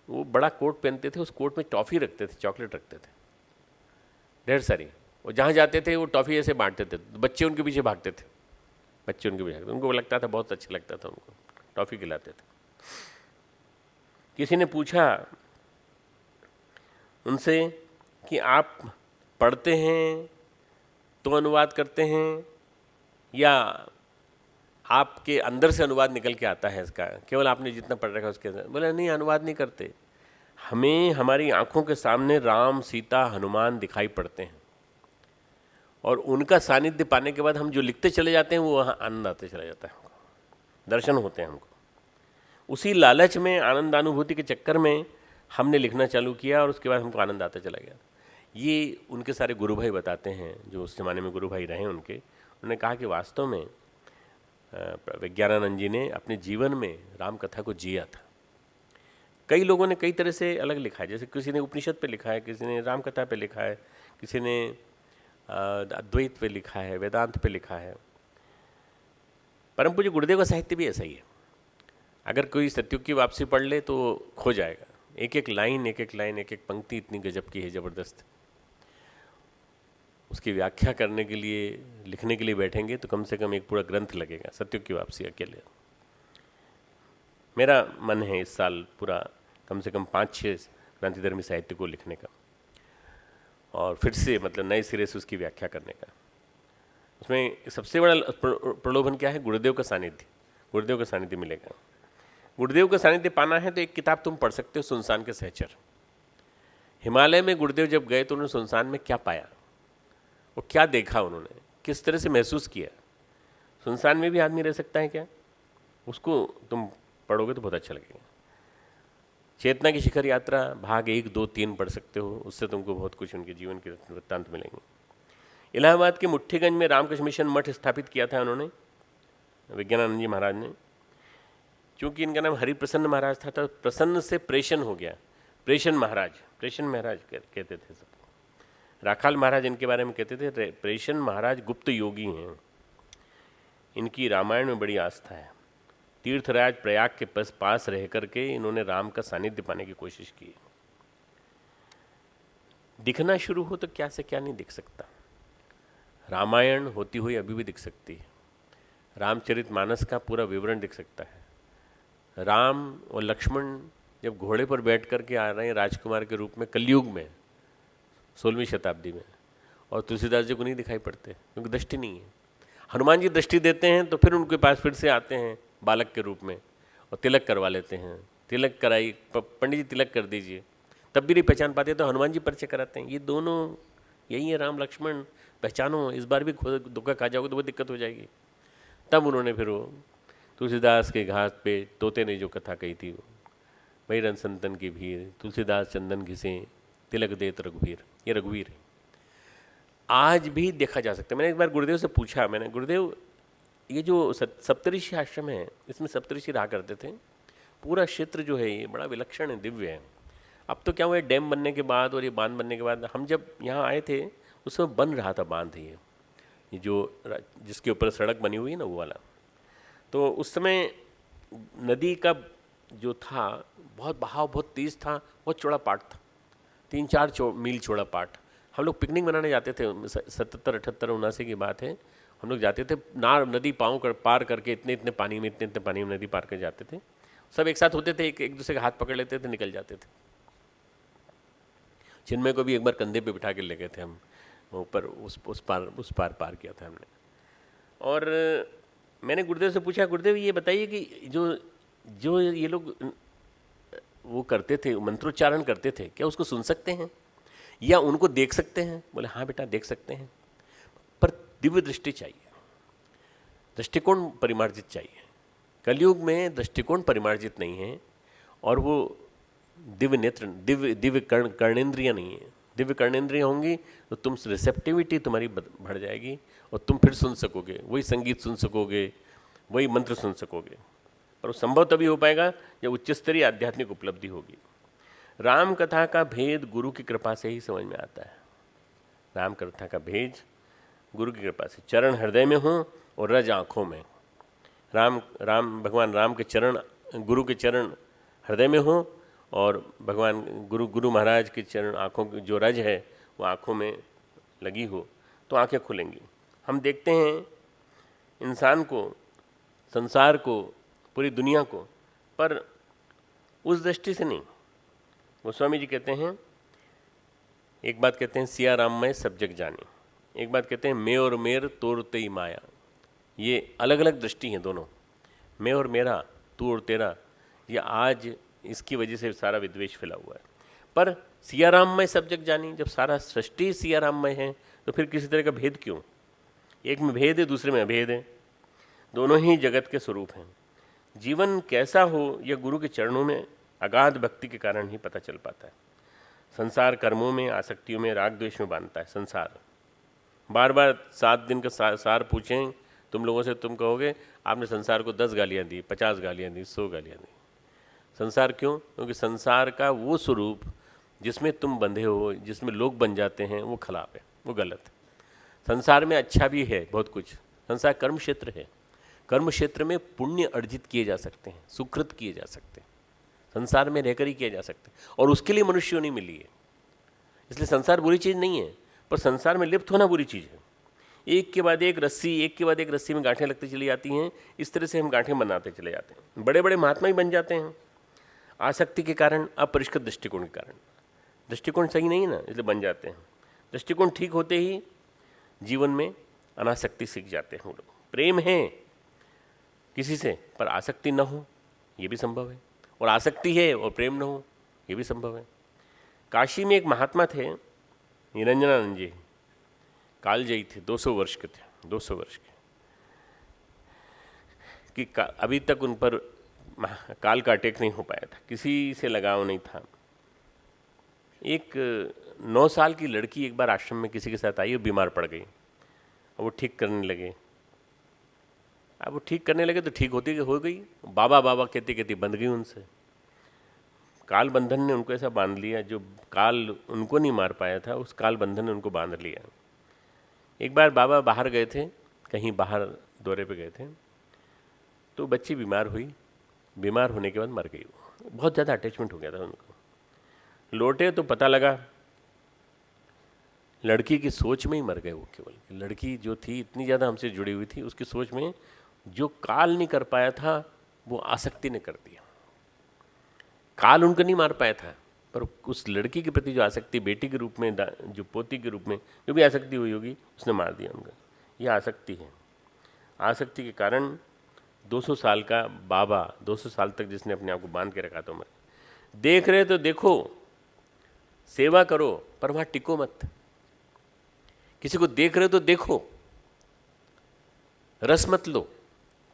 Speaker 1: वो बड़ा कोट पहनते थे, उस कोट में टॉफ़ी रखते थे, चॉकलेट रखते थे ढेर सारी। वो जहाँ जाते थे वो टॉफ़ी ऐसे बांटते थे, बच्चे उनके पीछे भागते थे, बच्चे उनके पीछे भागते, उनको लगता था बहुत अच्छा लगता था, उनको टॉफ़ी खिलाते थे। किसी ने पूछा उनसे कि आप पढ़ते हैं तो अनुवाद करते हैं या आपके अंदर से अनुवाद निकल के आता है इसका, केवल आपने जितना पढ़ रखा है उसके अंदर? बोले नहीं, अनुवाद नहीं करते, हमें हमारी आंखों के सामने राम, सीता, हनुमान दिखाई पड़ते हैं और उनका सानिध्य पाने के बाद हम जो लिखते चले जाते हैं वो वहाँ आनंद आते चला जाता है, हमको दर्शन होते हैं। हमको उसी लालच में, आनंदानुभूति के चक्कर में हमने लिखना चालू किया और उसके बाद हमको आनंद आता चला गया। ये उनके सारे गुरु भाई बताते हैं, जो उस ज़माने में गुरु भाई रहे उनके। उन्होंने कहा कि वास्तव में विज्ञानानंद जी ने अपने जीवन में राम कथा को जिया था। कई लोगों ने कई तरह से अलग लिखा है, जैसे किसी ने उपनिषद पे लिखा है, किसी ने राम कथा पे लिखा है, किसी ने अद्वैत पे लिखा है, वेदांत पे लिखा है। परम पूज्य गुरुदेव का साहित्य भी ऐसा ही है। अगर कोई सत्युग की वापसी पढ़ ले तो खो जाएगा। एक एक लाइन, एक एक लाइन, एक एक पंक्ति इतनी गजब की है, ज़बरदस्त। उसकी व्याख्या करने के लिए, लिखने के लिए बैठेंगे तो कम से कम एक पूरा ग्रंथ लगेगा, सत्युग की वापसी अकेले। मेरा मन है इस साल पूरा कम से कम 5-6 क्रांतिधर्मी साहित्य को लिखने का और फिर से मतलब नए सिरे से उसकी व्याख्या करने का। उसमें सबसे बड़ा प्रलोभन क्या है? गुरुदेव का सानिध्य। गुरुदेव का सानिध्य मिलेगा। गुरुदेव का सानिध्य पाना है तो एक किताब तुम पढ़ सकते हो, सुनसान के सहचर। हिमालय में गुरुदेव जब गए तो उन्होंने सुनसान में क्या पाया, वो क्या देखा, उन्होंने किस तरह से महसूस किया। सुनसान में भी आदमी रह सकता है क्या? उसको तुम पढ़ोगे तो बहुत अच्छा लगेगा। चेतना की शिखर यात्रा भाग 1, 2, 3 पढ़ सकते हो, उससे तुमको बहुत कुछ उनके जीवन के वृत्तांत मिलेंगे। इलाहाबाद के मुट्ठीगंज में रामकृष्ण मिशन मठ स्थापित किया था उन्होंने, विज्ञानानंद जी महाराज ने। चूँकि इनका नाम हरिप्रसन्न महाराज था तो प्रसन्न से प्रेषण हो गया, प्रेषण महाराज। प्रेषण महाराज कहते थे सब। राखाल महाराज इनके बारे में कहते थे, प्रेषण महाराज गुप्त योगी हैं, इनकी रामायण में बड़ी आस्था है। तीर्थराज प्रयाग के पास रह करके इन्होंने राम का सानिध्य पाने की कोशिश की। दिखना शुरू हो तो क्या से क्या नहीं दिख सकता। रामायण होती हुई अभी भी दिख सकती है। रामचरितमानस का पूरा विवरण दिख सकता है। राम और लक्ष्मण जब घोड़े पर बैठ करके आ रहे हैं राजकुमार के रूप में कलयुग में 16वीं शताब्दी में, और तुलसीदास जी को नहीं दिखाई पड़ते क्योंकि दृष्टि नहीं है। हनुमान जी दृष्टि देते हैं तो फिर उनके पास फिर से आते हैं बालक के रूप में और तिलक करवा लेते हैं। तिलक कराई, पंडित जी तिलक कर दीजिए, तब भी नहीं पहचान पाते तो हनुमान जी परिचय कराते हैं। ये दोनों यही है राम लक्ष्मण, पहचानो, इस बार भी धोखा खा जाओगे तो बहुत दिक्कत हो जाएगी। तब उन्होंने फिर वो तुलसीदास के घाट पे तोते ने जो कथा कही थी, वो वही रन संतन की भीड़, तुलसीदास चंदन घिसे, तिलक देत रघुवीर, ये रघुवीर है। आज भी देखा जा सकता है। मैंने एक बार गुरुदेव से पूछा, मैंने, गुरुदेव ये जो सप्तऋषि आश्रम है, इसमें सप्तऋषि रहा करते थे, पूरा क्षेत्र जो है ये बड़ा विलक्षण है, दिव्य है। अब तो क्या हुआ, डैम बनने के बाद और ये बांध बनने के बाद, हम जब यहाँ आए थे उस समय बन रहा था बांध, ये जो जिसके ऊपर सड़क बनी हुई है ना, वो वाला। तो उस समय नदी का जो था बहुत बहाव बहुत तेज़ था, बहुत चौड़ा पाट था, 3-4 मील चौड़ा पाट। हम लोग पिकनिक मनाने जाते थे, 77, 78, 79 की बात है। हम लोग जाते थे, नार नदी पाँव कर पार करके इतने इतने पानी में नदी पार कर जाते थे। सब एक साथ होते थे, एक दूसरे का हाथ पकड़ लेते थे, निकल जाते थे। चिन्मय को भी एक बार कंधे पे बिठा के ले गए थे हम, ऊपर उस पार किया था हमने। और मैंने गुरुदेव से पूछा, गुरुदेव ये बताइए कि जो ये लोग वो करते थे, मंत्रोच्चारण करते थे, क्या उसको सुन सकते हैं या उनको देख सकते हैं? बोले हाँ बेटा देख सकते हैं, पर दिव्य दृष्टि चाहिए, दृष्टिकोण परिमार्जित चाहिए। कलयुग में दृष्टिकोण परिमार्जित नहीं है और वो दिव्य नेत्र, दिव्य कर्णेंद्रियाँ नहीं है। दिव्य कर्णेंद्रियाँ होंगी तो तुम रिसेप्टिविटी तुम्हारी बढ़ जाएगी और तुम फिर सुन सकोगे, वही संगीत सुन सकोगे, वही मंत्र सुन सकोगे। और वो संभव तभी हो पाएगा जब उच्च स्तरीय आध्यात्मिक उपलब्धि होगी। राम कथा का भेद गुरु की कृपा से ही समझ में आता है। राम कथा का भेद गुरु की कृपा से, चरण हृदय में हो और रज आँखों में। भगवान राम के चरण, गुरु के चरण हृदय में हो और भगवान गुरु महाराज के चरण आँखों की जो रज है वो आँखों में लगी हो तो आँखें खुलेंगी। हम देखते हैं इंसान को, संसार को, पूरी दुनिया को, पर उस दृष्टि से नहीं। गोस्वामी जी कहते हैं, एक बात कहते हैं सिया राम में सब जग जाने, एक बात कहते हैं मैं और मेर तोर तेई माया। ये अलग अलग दृष्टि हैं दोनों। मैं और मेरा, तू और तेरा, ये आज इसकी वजह से सारा विद्वेष फैला हुआ है। पर सिया राम में सब जग जानी, जब सारा सृष्टि सिया राम में है तो फिर किसी तरह का भेद क्यों? एक में भेद है, दूसरे में अभेद है, दोनों ही जगत के स्वरूप हैं। जीवन कैसा हो यह गुरु के चरणों में अगाध भक्ति के कारण ही पता चल पाता है। संसार कर्मों में, आसक्तियों में, राग द्वेष में बांधता है संसार। बार बार 7 दिन का सार पूछें तुम लोगों से, तुम कहोगे आपने संसार को 10 गालियाँ दी, 50 गालियाँ दी, 100 गालियाँ दी। संसार क्यों? क्योंकि संसार का वो स्वरूप जिसमें तुम बंधे हो, जिसमें लोग बन जाते हैं, वो खराब है, वो गलत है। संसार में अच्छा भी है बहुत कुछ। संसार कर्म क्षेत्र है, कर्म क्षेत्र में पुण्य अर्जित किए जा सकते हैं, सुकृत किए जा सकते हैं, संसार में रहकर ही किया जा सकता है, और उसके लिए मनुष्य नहीं मिली है। इसलिए संसार बुरी चीज़ नहीं है, पर संसार में लिप्त होना बुरी चीज़ है। एक के बाद एक रस्सी, एक के बाद एक रस्सी में गांठें लगती चली जाती हैं। इस तरह से हम गांठें बनाते चले जाते हैं। बड़े बड़े महात्मा ही बन जाते हैं आसक्ति के कारण, अपरिष्कृत दृष्टिकोण के कारण। दृष्टिकोण सही नहीं है ना, इसलिए बन जाते हैं। दृष्टिकोण ठीक होते ही जीवन में अनासक्ति सीख जाते हैं वो लोग। प्रेम है किसी से पर आसक्ति न हो, ये भी संभव है, और आसक्ति है और प्रेम न हो, ये भी संभव है। काशी में एक महात्मा थे, निरंजनानंद जी, कालजयी थे, 200 वर्ष के थे, 200 वर्ष के, कि अभी तक उन पर काल का अटैक नहीं हो पाया था, किसी से लगाव नहीं था। एक 9 साल की लड़की एक बार आश्रम में किसी के साथ आई और बीमार पड़ गई। अब वो ठीक करने लगे, अब वो ठीक करने लगे तो ठीक होती हो गई, बाबा बाबा कहते कहते बंध गई उनसे। काल बंधन ने उनको ऐसा बांध लिया, जो काल उनको नहीं मार पाया था, उस काल बंधन ने उनको बांध लिया। एक बार बाबा बाहर गए थे, कहीं बाहर दौरे पे गए थे, तो बच्ची बीमार हुई। बीमार होने के बाद मर गई। वो बहुत ज़्यादा अटैचमेंट हो गया था उनको। लौटे तो पता लगा लड़की की सोच में ही मर गए वो। केवल लड़की जो थी इतनी ज़्यादा हमसे जुड़ी हुई थी, उसकी सोच में जो काल नहीं कर पाया था वो आसक्ति ने कर दिया। काल उनको नहीं मार पाया था, पर उस लड़की के प्रति जो आसक्ति, बेटी के रूप में, जो पोती के रूप में जो भी आसक्ति हुई होगी, उसने मार दिया उनका। ये आसक्ति है। आसक्ति के कारण 200 साल का बाबा, 200 साल तक जिसने अपने आप को बांध के रखा था उम्र, देख रहे तो देखो, सेवा करो, पर वहाँ टिको मत। किसी को देख रहे तो देखो, रस मत लो,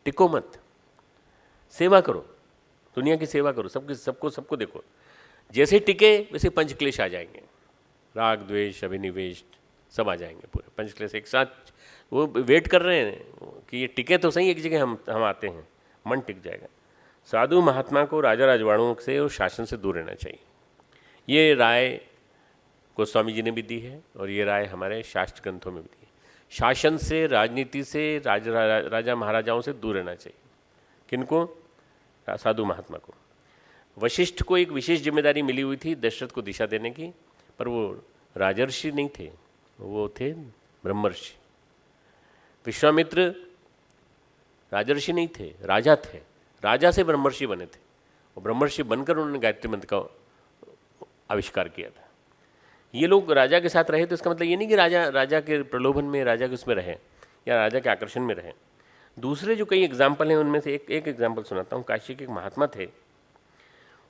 Speaker 1: टिको मत, सेवा करो, दुनिया की सेवा करो, सबको देखो। जैसे टिके वैसे पंचक्लेश आ जाएंगे, राग द्वेष अभिनिवेश सब आ जाएंगे, पूरे पंचक्लेश एक साथ। वो वेट कर रहे हैं कि ये टिके तो सही, एक जगह हम आते हैं, मन टिक जाएगा। साधु महात्मा को राजा राजवाड़ों से और शासन से दूर रहना चाहिए। ये राय गोस्वामी जी ने भी दी है, और ये राय हमारे शास्त्र ग्रंथों में भी दी है। शासन से, राजनीति से, राजा महाराजाओं से दूर रहना चाहिए। किनको? साधु महात्मा को। वशिष्ठ को एक विशेष जिम्मेदारी मिली हुई थी दशरथ को दिशा देने की, पर वो राजर्षि नहीं थे, वो थे ब्रह्मर्षि। विश्वामित्र राजर्षि नहीं थे, राजा थे, राजा से ब्रह्मर्षि बने थे, और ब्रह्मर्षि बनकर उन्होंने गायत्री मंत्र का आविष्कार किया था। ये लोग राजा के साथ रहे तो इसका मतलब ये नहीं कि राजा के प्रलोभन में, राजा के उसमें रहे या राजा के आकर्षण में रहे। दूसरे जो कई एग्जाम्पल हैं उनमें से एक एग्जाम्पल सुनाता हूँ। काशी के एक महात्मा थे,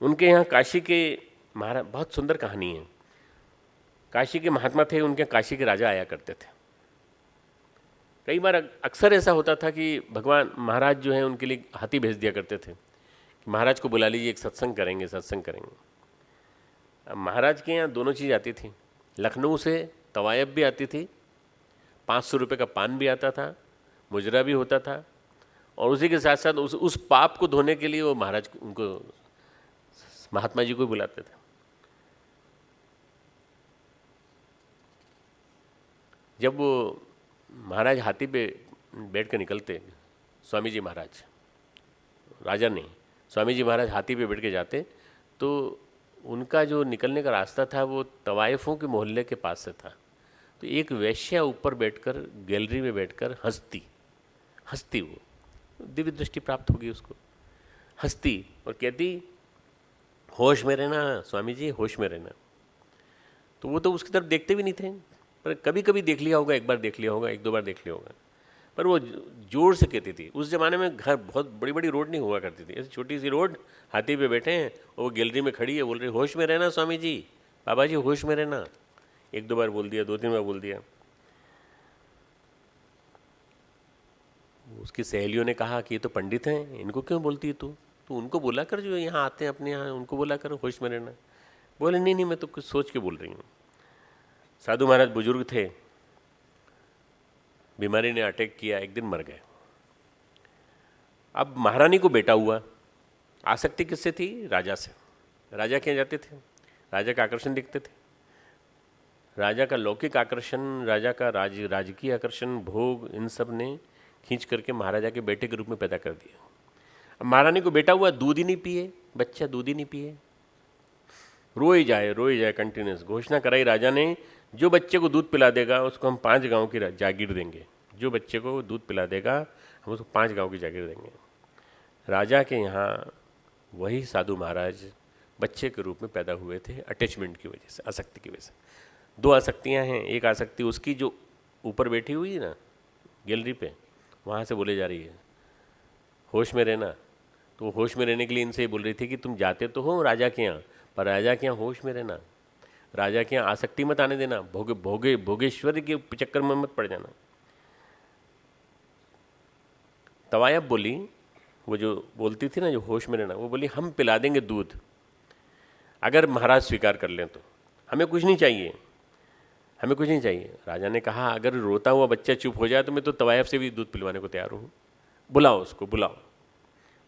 Speaker 1: उनके यहाँ काशी के महाराज, बहुत सुंदर कहानी है। काशी के महात्मा थे, उनके काशी के राजा आया करते थे। कई बार अक्सर ऐसा होता था कि भगवान महाराज जो हैं उनके लिए हाथी भेज दिया करते थे कि महाराज को बुला लीजिए, एक सत्संग करेंगे। अब महाराज के यहाँ दोनों चीज़ आती थी। लखनऊ से तवायब भी आती थी, 500 रुपये का पान भी आता था, मुजरा भी होता था, और उसी के साथ साथ उस पाप को धोने के लिए वो महाराज उनको, महात्मा जी को बुलाते थे। जब वो महाराज हाथी पे बैठ कर निकलते, स्वामी जी महाराज, राजा नहीं, स्वामी जी महाराज हाथी पे बैठ के जाते, तो उनका जो निकलने का रास्ता था वो तवाइफों के मोहल्ले के पास से था। तो एक वैश्या ऊपर बैठकर, गैलरी में बैठकर हंसती, वो दिव्य दृष्टि प्राप्त होगी उसको, हंसती और कहती होश में रहना स्वामी जी, होश में रहना। तो वो तो उसकी तरफ देखते भी नहीं थे, पर कभी कभी देख लिया होगा, एक बार देख लिया होगा, एक दो बार देख लिया होगा, पर वो जोर से कहती थी। उस ज़माने में घर बहुत बड़ी बड़ी रोड नहीं हुआ करती थी, ऐसी छोटी सी रोड, हाथी पे बैठे हैं और वो गैलरी में खड़ी है, बोल रही होश में रहना स्वामी जी, बाबा जी होश में रहना। एक दो बार बोल दिया, दो तीन बार बोल दिया। उसकी सहेलियों ने कहा कि ये तो पंडित हैं, इनको क्यों बोलती है तू, तो उनको बोला कर, जो यहाँ आते हैं अपने यहाँ, उनको बोला कर होश में रहना। बोले नहीं नहीं, मैं तो कुछ सोच के बोल रही हूँ। साधु महाराज बुजुर्ग थे, बीमारी ने अटैक किया, एक दिन मर गए। अब महारानी को बेटा हुआ। आसक्ति किससे थी? राजा से। राजा के यहाँ जाते थे, राजा का आकर्षण दिखते थे, राजा का लौकिक आकर्षण, राजा का राजकीय आकर्षण, भोग, इन सब ने खींच करके महाराजा के बेटे के रूप में पैदा कर दिया। अब महारानी को बेटा हुआ, दूध ही नहीं पिए, बच्चा दूध ही नहीं पिए, रोए जाए कंटिन्यूस। घोषणा कराई राजा ने, जो बच्चे को दूध पिला देगा उसको हम 5 गांव की जागीर देंगे, जो बच्चे को दूध पिला देगा हम उसको 5 गांव की जागीर देंगे। राजा के यहाँ वही साधु महाराज बच्चे के रूप में पैदा हुए थे, अटैचमेंट की वजह से, आसक्ति की वजह से। 2 आसक्तियाँ हैं, एक आसक्ति उसकी जो ऊपर बैठी हुई है ना गैलरी पे, वहाँ से बोले जा रही है होश में रहना। तो वो होश में रहने के लिए इनसे बोल रही थी कि तुम जाते तो हो राजा के यहाँ, पर राजा के यहाँ होश में रहना, राजा के यहाँ आसक्ति मत आने देना, भोगेश्वर के चक्कर में मत पड़ जाना। तवायब बोली, वो जो बोलती थी ना जो होश में रहना, वो बोली हम पिला देंगे दूध अगर महाराज स्वीकार कर लें तो, हमें कुछ नहीं चाहिए, हमें कुछ नहीं चाहिए। राजा ने कहा अगर रोता हुआ बच्चा चुप हो जाए तो मैं तो तवायब से भी दूध पिलवाने को तैयार हूँ, बुलाओ उसको, बुलाओ।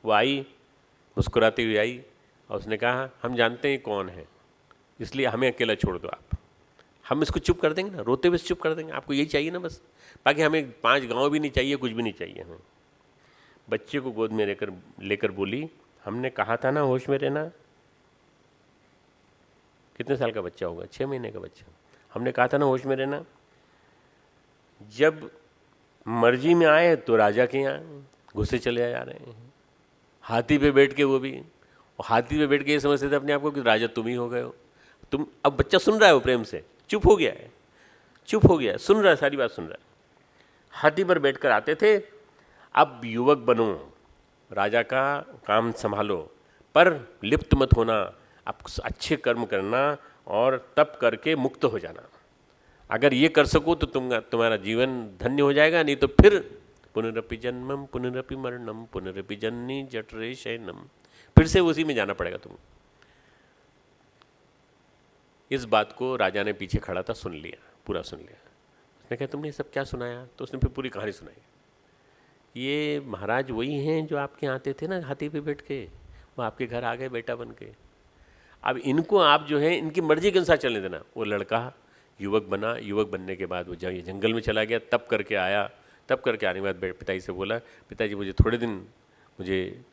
Speaker 1: वो आई, मुस्कुराती हुई आई और उसने कहा हम जानते हैं कौन है, इसलिए हमें अकेला छोड़ दो आप, हम इसको चुप कर देंगे ना, रोते हुए चुप कर देंगे, आपको यही चाहिए ना बस, बाकी हमें 5 गांव भी नहीं चाहिए, कुछ भी नहीं चाहिए हमें। बच्चे को गोद में लेकर बोली हमने कहा था ना होश में रहना। कितने साल का बच्चा होगा? 6 महीने का बच्चा। हमने कहा था ना होश में रहना। जब मर्जी में आए तो राजा के यहाँ घुसे चले जा रहे हैं, हाथी पे बैठ के, वो भी, और हाथी पे बैठ के ये समझते थे अपने आप को कि राजा तुम ही हो गए हो, तुम। अब बच्चा सुन रहा है, वो प्रेम से चुप हो गया है, चुप हो गया है, सुन रहा है, सारी बात सुन रहा है। हाथी पर बैठकर आते थे, अब युवक बनो, राजा का काम संभालो, पर लिप्त मत होना, आप अच्छे कर्म करना और तप करके मुक्त हो जाना। अगर ये कर सको तो तुम्हारा जीवन धन्य हो जाएगा, नहीं तो फिर पुनरपि जन्मम पुनरपि मरणम पुनरपि जननी जठरे शयनम, फिर से उसी में जाना पड़ेगा तुम। इस बात को राजा ने पीछे खड़ा था सुन लिया, पूरा सुन लिया। उसने कहा तुमने सब क्या सुनाया? तो उसने फिर पूरी कहानी सुनाई। ये महाराज वही हैं जो आपके यहाँ आते थे ना हाथी पे बैठ के, वो आपके घर आ गए बेटा बन के। अब इनको आप जो है इनकी मर्जी के अनुसार चलने देना। वो लड़का युवक बना, युवक बनने के बाद वो जंगल में चला गया, तप करके आया, तप करके आने के बाद पिताजी से बोला पिताजी मुझे थोड़े दिन मुझे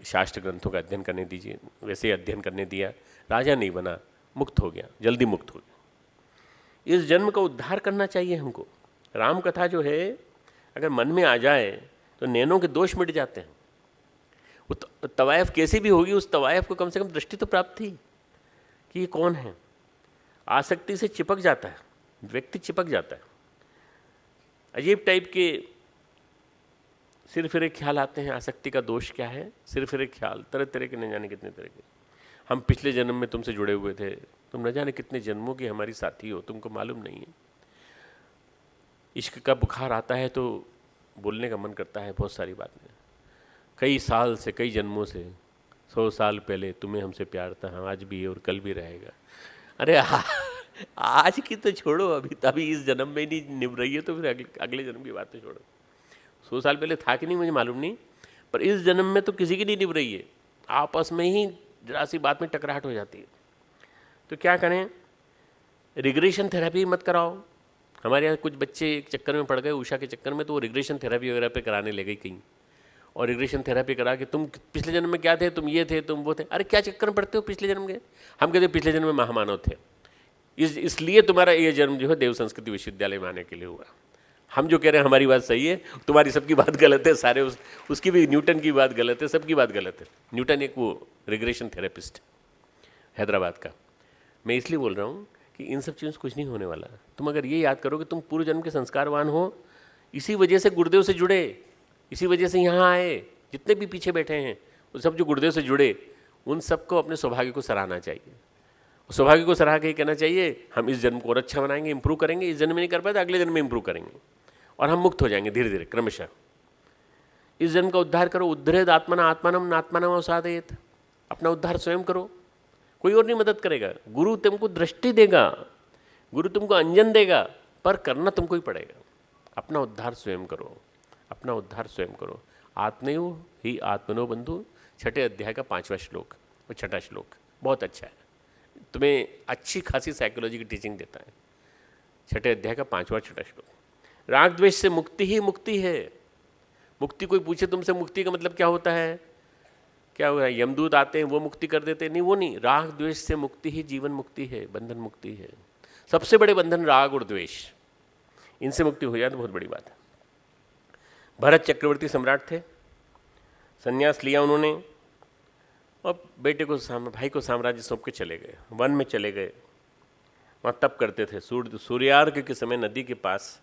Speaker 1: शास्त्र ग्रंथों का अध्ययन करने दीजिए। वैसे ही अध्ययन करने दिया, राजा नहीं बना, मुक्त हो गया, जल्दी मुक्त हो गया। इस जन्म का उद्धार करना चाहिए हमको। राम कथा जो है अगर मन में आ जाए तो नैनों के दोष मिट जाते हैं। वो तवायफ कैसी भी होगी, उस तवायफ को कम से कम दृष्टि तो प्राप्त थी कि ये कौन है। आसक्ति से चिपक जाता है व्यक्ति, चिपक जाता है। अजीब टाइप के सिर फिरे ख्याल आते हैं। आसक्ति का दोष क्या है? सिर फिरे ख्याल, तरह तरह के, न जाने कितने तरह के। हम पिछले जन्म में तुमसे जुड़े हुए थे, तुम न जाने कितने जन्मों की हमारी साथी हो, तुमको मालूम नहीं है। इश्क का बुखार आता है तो बोलने का मन करता है बहुत सारी बातें। कई साल से, कई जन्मों से, 100 साल पहले तुम्हें हमसे प्यार था, हाँ आज भी है और कल भी रहेगा। अरे आज की तो छोड़ो, अभी इस जन्म में नहीं निभ रही है तो फिर अगले जन्म की बातें छोड़ो। 100 साल पहले था कि नहीं मुझे मालूम नहीं, पर इस जन्म में तो किसी की नहीं निभ रही है। आपस में ही जरा सी बात में टकराहट हो जाती है। तो क्या करें? रिग्रेशन थेरेपी मत कराओ। हमारे यहाँ कुछ बच्चे एक चक्कर में पड़ गए, उषा के चक्कर में, तो वो रिग्रेशन थेरेपी वगैरह पे कराने ले गई कहीं। और रिग्रेशन थेरेपी करा कि तुम पिछले जन्म में क्या थे, तुम ये थे, तुम वो थे। अरे क्या चक्कर में पड़ते हो पिछले जन्म के? हम कहते पिछले जन्म में महामानव थे, इसलिए तुम्हारा ये जन्म जो है देव संस्कृति विश्वविद्यालय में आने के लिए हुआ। हम जो कह रहे हैं हमारी बात सही है, तुम्हारी सबकी बात गलत है। सारे उसकी भी, न्यूटन की बात गलत है, सबकी बात गलत है। न्यूटन एक वो रिग्रेशन थेरेपिस्ट। हैदराबाद का। मैं इसलिए बोल रहा हूँ कि इन सब चीज़ों से कुछ नहीं होने वाला। तुम अगर ये याद करो कि तुम पूर्व जन्म के संस्कारवान हो, इसी वजह से गुरुदेव से जुड़े, इसी वजह से यहाँ आए, जितने भी पीछे बैठे हैं वो सब जो गुरुदेव से जुड़े, उन सबको अपने सौभाग्य को सराहना चाहिए। सौभाग्य को सराह के कहना चाहिए हम इस जन्म को और अच्छा बनाएंगे, इंप्रूव करेंगे, इस जन्म में नहीं कर पाए तो अगले जन्म में इंप्रूव करेंगे और हम मुक्त हो जाएंगे धीरे धीरे क्रमशः। इस जन्म का उद्धार करो। उद्धरेद आत्मना आत्मानम नात्मानम अवसादयेत। अपना उद्धार स्वयं करो, कोई और नहीं मदद करेगा। गुरु तुमको दृष्टि देगा, गुरु तुमको अंजन देगा, पर करना तुमको ही पड़ेगा। अपना उद्धार स्वयं करो, अपना उद्धार स्वयं करो। आत्मयो ही आत्मनो बंधु, 6 अध्याय का 5वां श्लोक और 6ठा श्लोक बहुत अच्छा है, तुम्हें अच्छी खासी साइकोलॉजी की टीचिंग देता है। 6 अध्याय का 5वां 6ठा श्लोक। राग द्वेष से मुक्ति ही मुक्ति है। मुक्ति कोई पूछे तुमसे मुक्ति का मतलब क्या होता है, क्या हो रहा है, यमदूत आते हैं वो मुक्ति कर देते हैं, नहीं वो नहीं। राग द्वेष से मुक्ति ही जीवन मुक्ति है, बंधन मुक्ति है। सबसे बड़े बंधन राग और द्वेष, इनसे मुक्ति हो जाए तो बहुत बड़ी बात है। भरत चक्रवर्ती सम्राट थे, संन्यास लिया उन्होंने और बेटे को भाई को साम्राज्य सौंप के चले गए, वन में चले गए। वहाँ तप करते थे, सूर्यार्घ के समय नदी के पास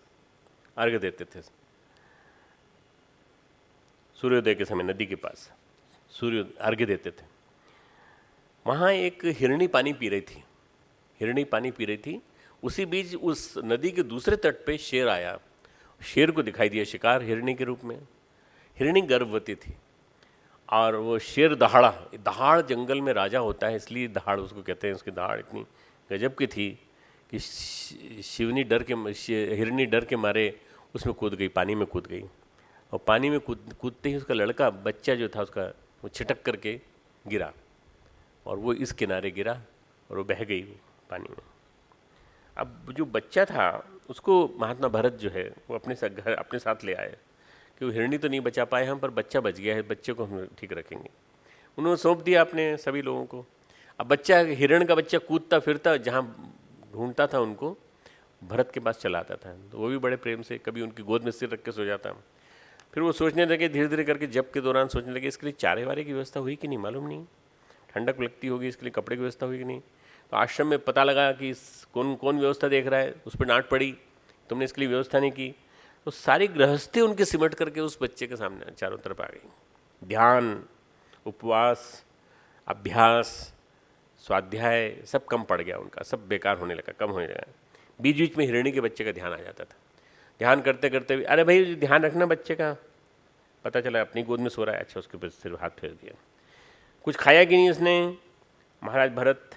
Speaker 1: अर्घ्य देते थे। सूर्योदय के समय नदी के पास सूर्य अर्घ्य देते थे। वहाँ एक हिरणी पानी पी रही थी, हिरणी पानी पी रही थी। उसी बीच उस नदी के दूसरे तट पे शेर आया, शेर को दिखाई दिया शिकार हिरणी के रूप में। हिरणी गर्भवती थी और वो शेर दहाड़ा, दहाड़ जंगल में राजा होता है इसलिए दहाड़ उसको कहते हैं। उसकी दहाड़ इतनी गजब की थी कि हिरणी डर के मारे उसमें कूद गई, पानी में कूद गई। और पानी में कूदते ही उसका लड़का बच्चा जो था उसका, वो छिटक करके गिरा और वो इस किनारे गिरा और वो बह गई पानी में। अब जो बच्चा था उसको महात्मा भरत जो है वो अपने साथ ले आए कि वो हिरणी तो नहीं बचा पाए हम, पर बच्चा बच गया है, बच्चे को हम ठीक रखेंगे। उन्होंने सौंप दिया अपने सभी लोगों को। अब बच्चा, हिरण का बच्चा कूदता फिरता जहाँ ढूंढता था उनको, भरत के पास चला आता था। तो वो भी बड़े प्रेम से कभी उनकी गोद में सिर रख के सो जाता। फिर वो सोचने लगे धीरे धीरे करके, जब के दौरान सोचने लगे इसके लिए चारे वारे की व्यवस्था हुई कि नहीं मालूम नहीं, ठंडक लगती होगी, इसके लिए कपड़े की व्यवस्था हुई कि नहीं। तो आश्रम में पता लगा कि कौन कौन व्यवस्था देख रहा है, उस पर डांट पड़ी, तुमने इसके लिए व्यवस्था नहीं की। तो सारी गृहस्थी उनके सिमट करके उस बच्चे के सामने चारों तरफ आ गई। ध्यान, उपवास, अभ्यास, स्वाध्याय सब कम पड़ गया उनका, सब बेकार होने लगा, कम होने लगा। बीच बीच में हिरणी के बच्चे का ध्यान आ जाता था। ध्यान करते करते भी, अरे भाई ध्यान रखना बच्चे का, पता चला अपनी गोद में सो रहा है। अच्छा, उसके ऊपर सिर्फ हाथ फेर दिया। कुछ खाया कि नहीं उसने। महाराज भरत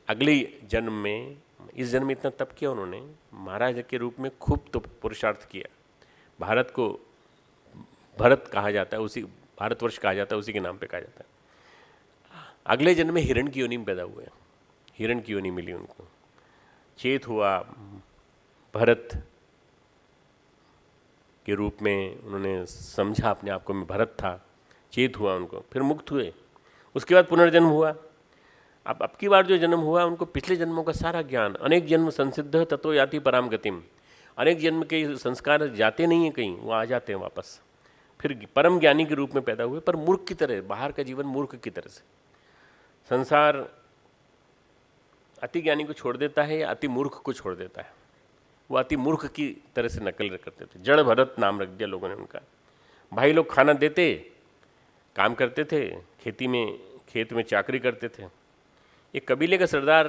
Speaker 1: अगले जन्म में, इस जन्म में इतना तप किया उन्होंने, महाराज के रूप में खूब तो पुरुषार्थ किया। भारत को भरत कहा जाता है, उसी भारतवर्ष कहा जाता है, उसी के नाम पे कहा जाता है। अगले जन्म में हिरण की योनि में पैदा हुए, हिरण की योनि मिली उनको। चेत हुआ, भरत के रूप में उन्होंने समझा अपने आप को, मैं भरत था, चेत हुआ उनको, फिर मुक्त हुए। उसके बाद पुनर्जन्म हुआ। अब की बार जो जन्म हुआ उनको पिछले जन्मों का सारा ज्ञान, अनेक जन्म संसिद्ध ततो याति पराम गतिम, अनेक जन्म के संस्कार जाते नहीं हैं कहीं, वो आ जाते हैं वापस। फिर परम ज्ञानी के रूप में पैदा हुए, पर मूर्ख की तरह, बाहर का जीवन मूर्ख की तरह से। संसार अति ज्ञानी को छोड़ देता है या अति मूर्ख को छोड़ देता है। वो अति मूर्ख की तरह से नकल करते थे। जड़ भरत नाम रख दिया लोगों ने उनका। भाई लोग खाना देते, काम करते थे, खेत में चाकरी करते थे। एक कबीले का सरदार,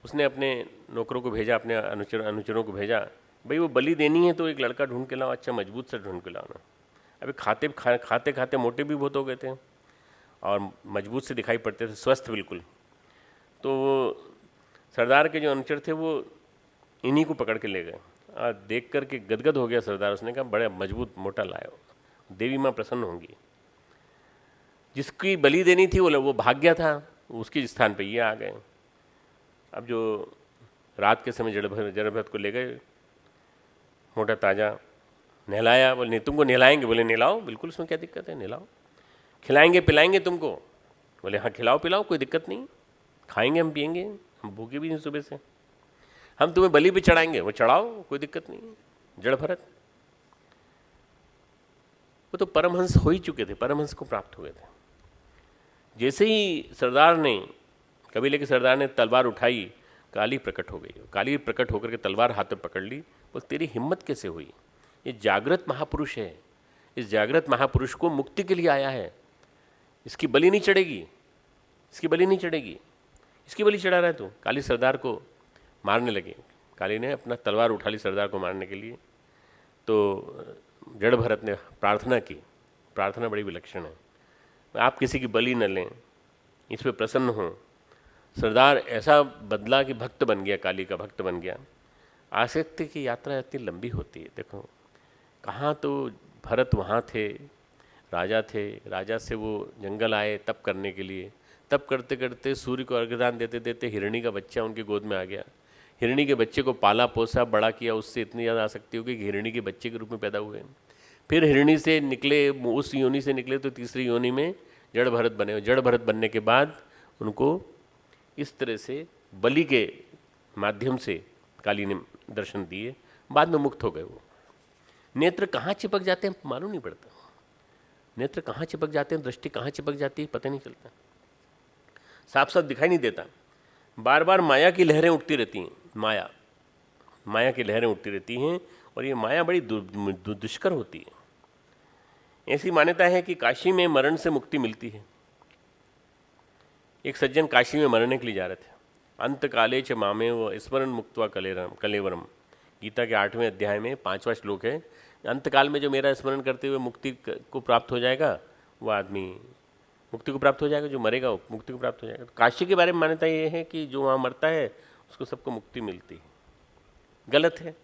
Speaker 1: उसने अपने नौकरों को भेजा, अपने अनुचरों को भेजा, भाई वो बलि देनी है तो एक लड़का ढूंढ के लाओ, अच्छा मजबूत से ढूंढ के लाओ ना। अभी खाते खाते मोटे भी बहुत हो गए थे और मजबूत से दिखाई पड़ते थे, स्वस्थ बिल्कुल। तो सरदार के जो अनुचर थे वो इन्हीं को पकड़ के ले गए। देख करके गदगद हो गया सरदार। उसने कहा बड़े मजबूत मोटा लाए, देवी माँ प्रसन्न होंगी। जिसकी बलि देनी थी वो भाग गया था, उसके स्थान पे ये आ गए। अब जो रात के समय जड़भरत को ले गए, मोटा ताज़ा नहलाया। बोले नहीं तुमको नहलाएंगे, बोले नहलाओ, बिल्कुल, उसमें क्या दिक्कत है, नहलाओ। खिलाएंगे पिलाएंगे तुमको, बोले हाँ खिलाओ पिलाओ, कोई दिक्कत नहीं, खाएंगे हम पिएंगे, हम भूखे भी नहीं सुबह से, हम तुम्हें बलि भी चढ़ाएंगे, वो चढ़ाओ, कोई दिक्कत नहीं। जड़भरत वो तो परमहंस हो ही चुके थे, परमहंस को प्राप्त हुए थे। जैसे ही सरदार ने कबीले के सरदार ने तलवार उठाई, काली प्रकट हो गई। काली प्रकट होकर के तलवार हाथ में पकड़ ली। बोल तेरी हिम्मत कैसे हुई? ये जागृत महापुरुष है, इस जागृत महापुरुष को मुक्ति के लिए आया है, इसकी बलि नहीं चढ़ेगी, इसकी बलि नहीं चढ़ेगी, इसकी बलि चढ़ा रहा है तू। काली सरदार को मारने लगे। काली ने अपना तलवार उठा ली सरदार को मारने के लिए। तो जड़ भरत ने प्रार्थना की। प्रार्थना बड़ी विलक्षण है, आप किसी की बलि न लें, इस पर प्रसन्न हों। सरदार ऐसा बदला कि भक्त बन गया, काली का भक्त बन गया। आसक्ति की यात्रा इतनी लंबी होती है। देखो कहाँ तो भरत वहाँ थे, राजा थे, राजा से वो जंगल आए तप करने के लिए। तप करते करते सूर्य को अर्घदान देते देते हिरणी का बच्चा उनकी गोद में आ गया। हिरणी के बच्चे को पाला पोसा बड़ा किया, उससे इतनी ज़्यादा आसक्ति हो गई कि हिरणी के बच्चे के रूप में पैदा हुए। फिर हिरणी से निकले, उस योनि से निकले तो तीसरी योनि में जड़ भरत बने। जड़ भरत बनने के बाद उनको इस तरह से बलि के माध्यम से काली ने दर्शन दिए, बाद में मुक्त हो गए। वो नेत्र कहाँ चिपक जाते हैं मालूम नहीं पड़ता, नेत्र कहाँ चिपक जाते हैं, दृष्टि कहाँ चिपक जाती है पता नहीं चलता, साफ साफ दिखाई नहीं देता। बार बार माया की लहरें उठती रहती हैं, माया की लहरें उठती रहती हैं, और ये माया बड़ी दुष्कर होती है। ऐसी मान्यता है कि काशी में मरण से मुक्ति मिलती है। एक सज्जन काशी में मरने के लिए जा रहे थे। अंत काले च मामे व स्मरण मुक्त्वा कलेवरम, गीता के 8वें अध्याय में 5वां श्लोक है। अंतकाल में जो मेरा स्मरण करते हुए मुक्ति को प्राप्त हो जाएगा, वो आदमी मुक्ति को प्राप्त हो जाएगा, जो मरेगा वो मुक्ति को प्राप्त हो जाएगा। तो काशी के बारे में मान्यता ये है कि जो वहाँ मरता है उसको सबको मुक्ति मिलती है। गलत है।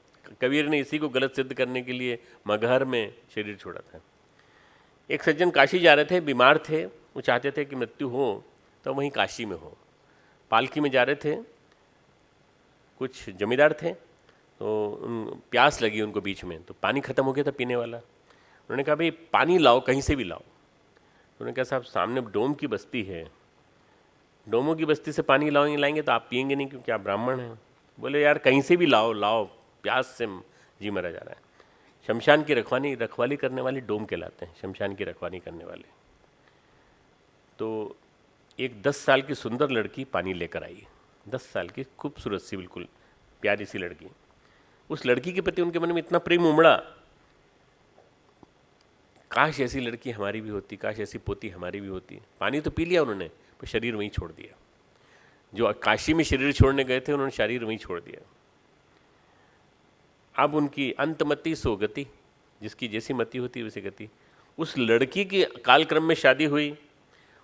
Speaker 1: कबीर ने इसी को गलत सिद्ध करने के लिए मगहर में शरीर छोड़ा था। एक सज्जन काशी जा रहे थे, बीमार थे, वो चाहते थे कि मृत्यु हो तो वहीं काशी में हो। पालकी में जा रहे थे, कुछ जमींदार थे, तो प्यास लगी उनको बीच में, तो पानी ख़त्म हो गया था पीने वाला। उन्होंने कहा भाई पानी लाओ, कहीं से भी लाओ। उन्होंने कहा साहब सामने डोम की बस्ती है, डोमों की बस्ती से पानी लाएंगे तो आप पिएंगे नहीं क्योंकि आप ब्राह्मण हैं। बोले यार कहीं से भी लाओ, प्यास से जी मरा जा रहा है। शमशान की रखवाली करने वाले डोम कहलाते हैं, शमशान की रखवाली करने वाले। तो एक 10 साल की सुंदर लड़की पानी लेकर आई, 10 साल की खूबसूरत सी, बिल्कुल प्यारी सी लड़की। उस लड़की के प्रति उनके मन में इतना प्रेम उमड़ा, काश ऐसी लड़की हमारी भी होती, काश ऐसी पोती हमारी भी होती। पानी तो पी लिया उन्होंने, पर शरीर वहीं छोड़ दिया। जो काशी में शरीर छोड़ने गए थे उन्होंने शरीर वहीं छोड़ दिया। अब उनकी अंतमति सो गति, जिसकी जैसी मति होती वैसी गति। उस लड़की की कालक्रम में शादी हुई,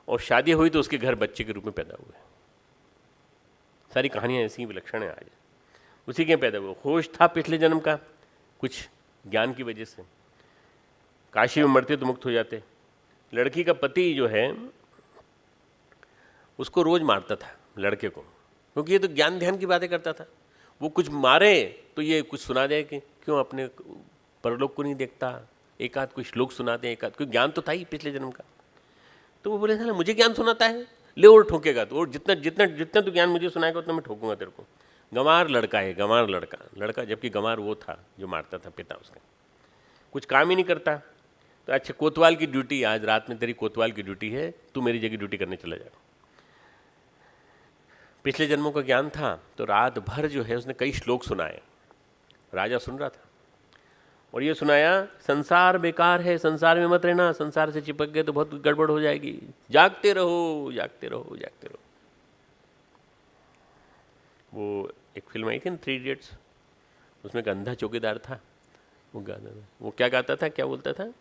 Speaker 1: और शादी हुई तो उसके घर बच्चे के रूप में पैदा हुए। सारी कहानियाँ ऐसी विलक्षण है आज। उसी के पैदा हुए, होश था पिछले जन्म का कुछ ज्ञान की वजह से, काशी में मरते तो मुक्त हो जाते। लड़की का पति जो है उसको रोज मारता था लड़के को, क्योंकि ये तो ज्ञान ध्यान की बातें करता था। वो कुछ मारे तो ये कुछ सुना दे कि क्यों अपने परलोक को नहीं देखता, एक आध कोई श्लोक सुना दे, एक आध कोई ज्ञान तो था ही पिछले जन्म का। तो वो बोले साला मुझे ज्ञान सुनाता है, ले और ठोकेगा तो, और जितना तू ज्ञान मुझे सुनाएगा उतना मैं ठोकूंगा तेरे को। गंवार लड़का है, गंवार लड़का, जबकि गंवार वो था जो मारता था पिता उसका, कुछ काम ही नहीं करता। तो अच्छा कोतवाल की ड्यूटी, आज रात में तेरी कोतवाल की ड्यूटी है, तू मेरी जगह ड्यूटी करने चला जा। पिछले जन्मों का ज्ञान था तो रात भर जो है उसने कई श्लोक सुनाए, राजा सुन रहा था, और ये सुनाया संसार बेकार है, संसार में मत रहना, संसार से चिपक गए तो बहुत गड़बड़ हो जाएगी, जागते रहो जागते रहो जागते रहो। वो एक फिल्म आई थी ना 3 इडियट्स, उसमें एक अंधा चौकीदार था, वो क्या गाता था, क्या बोलता था,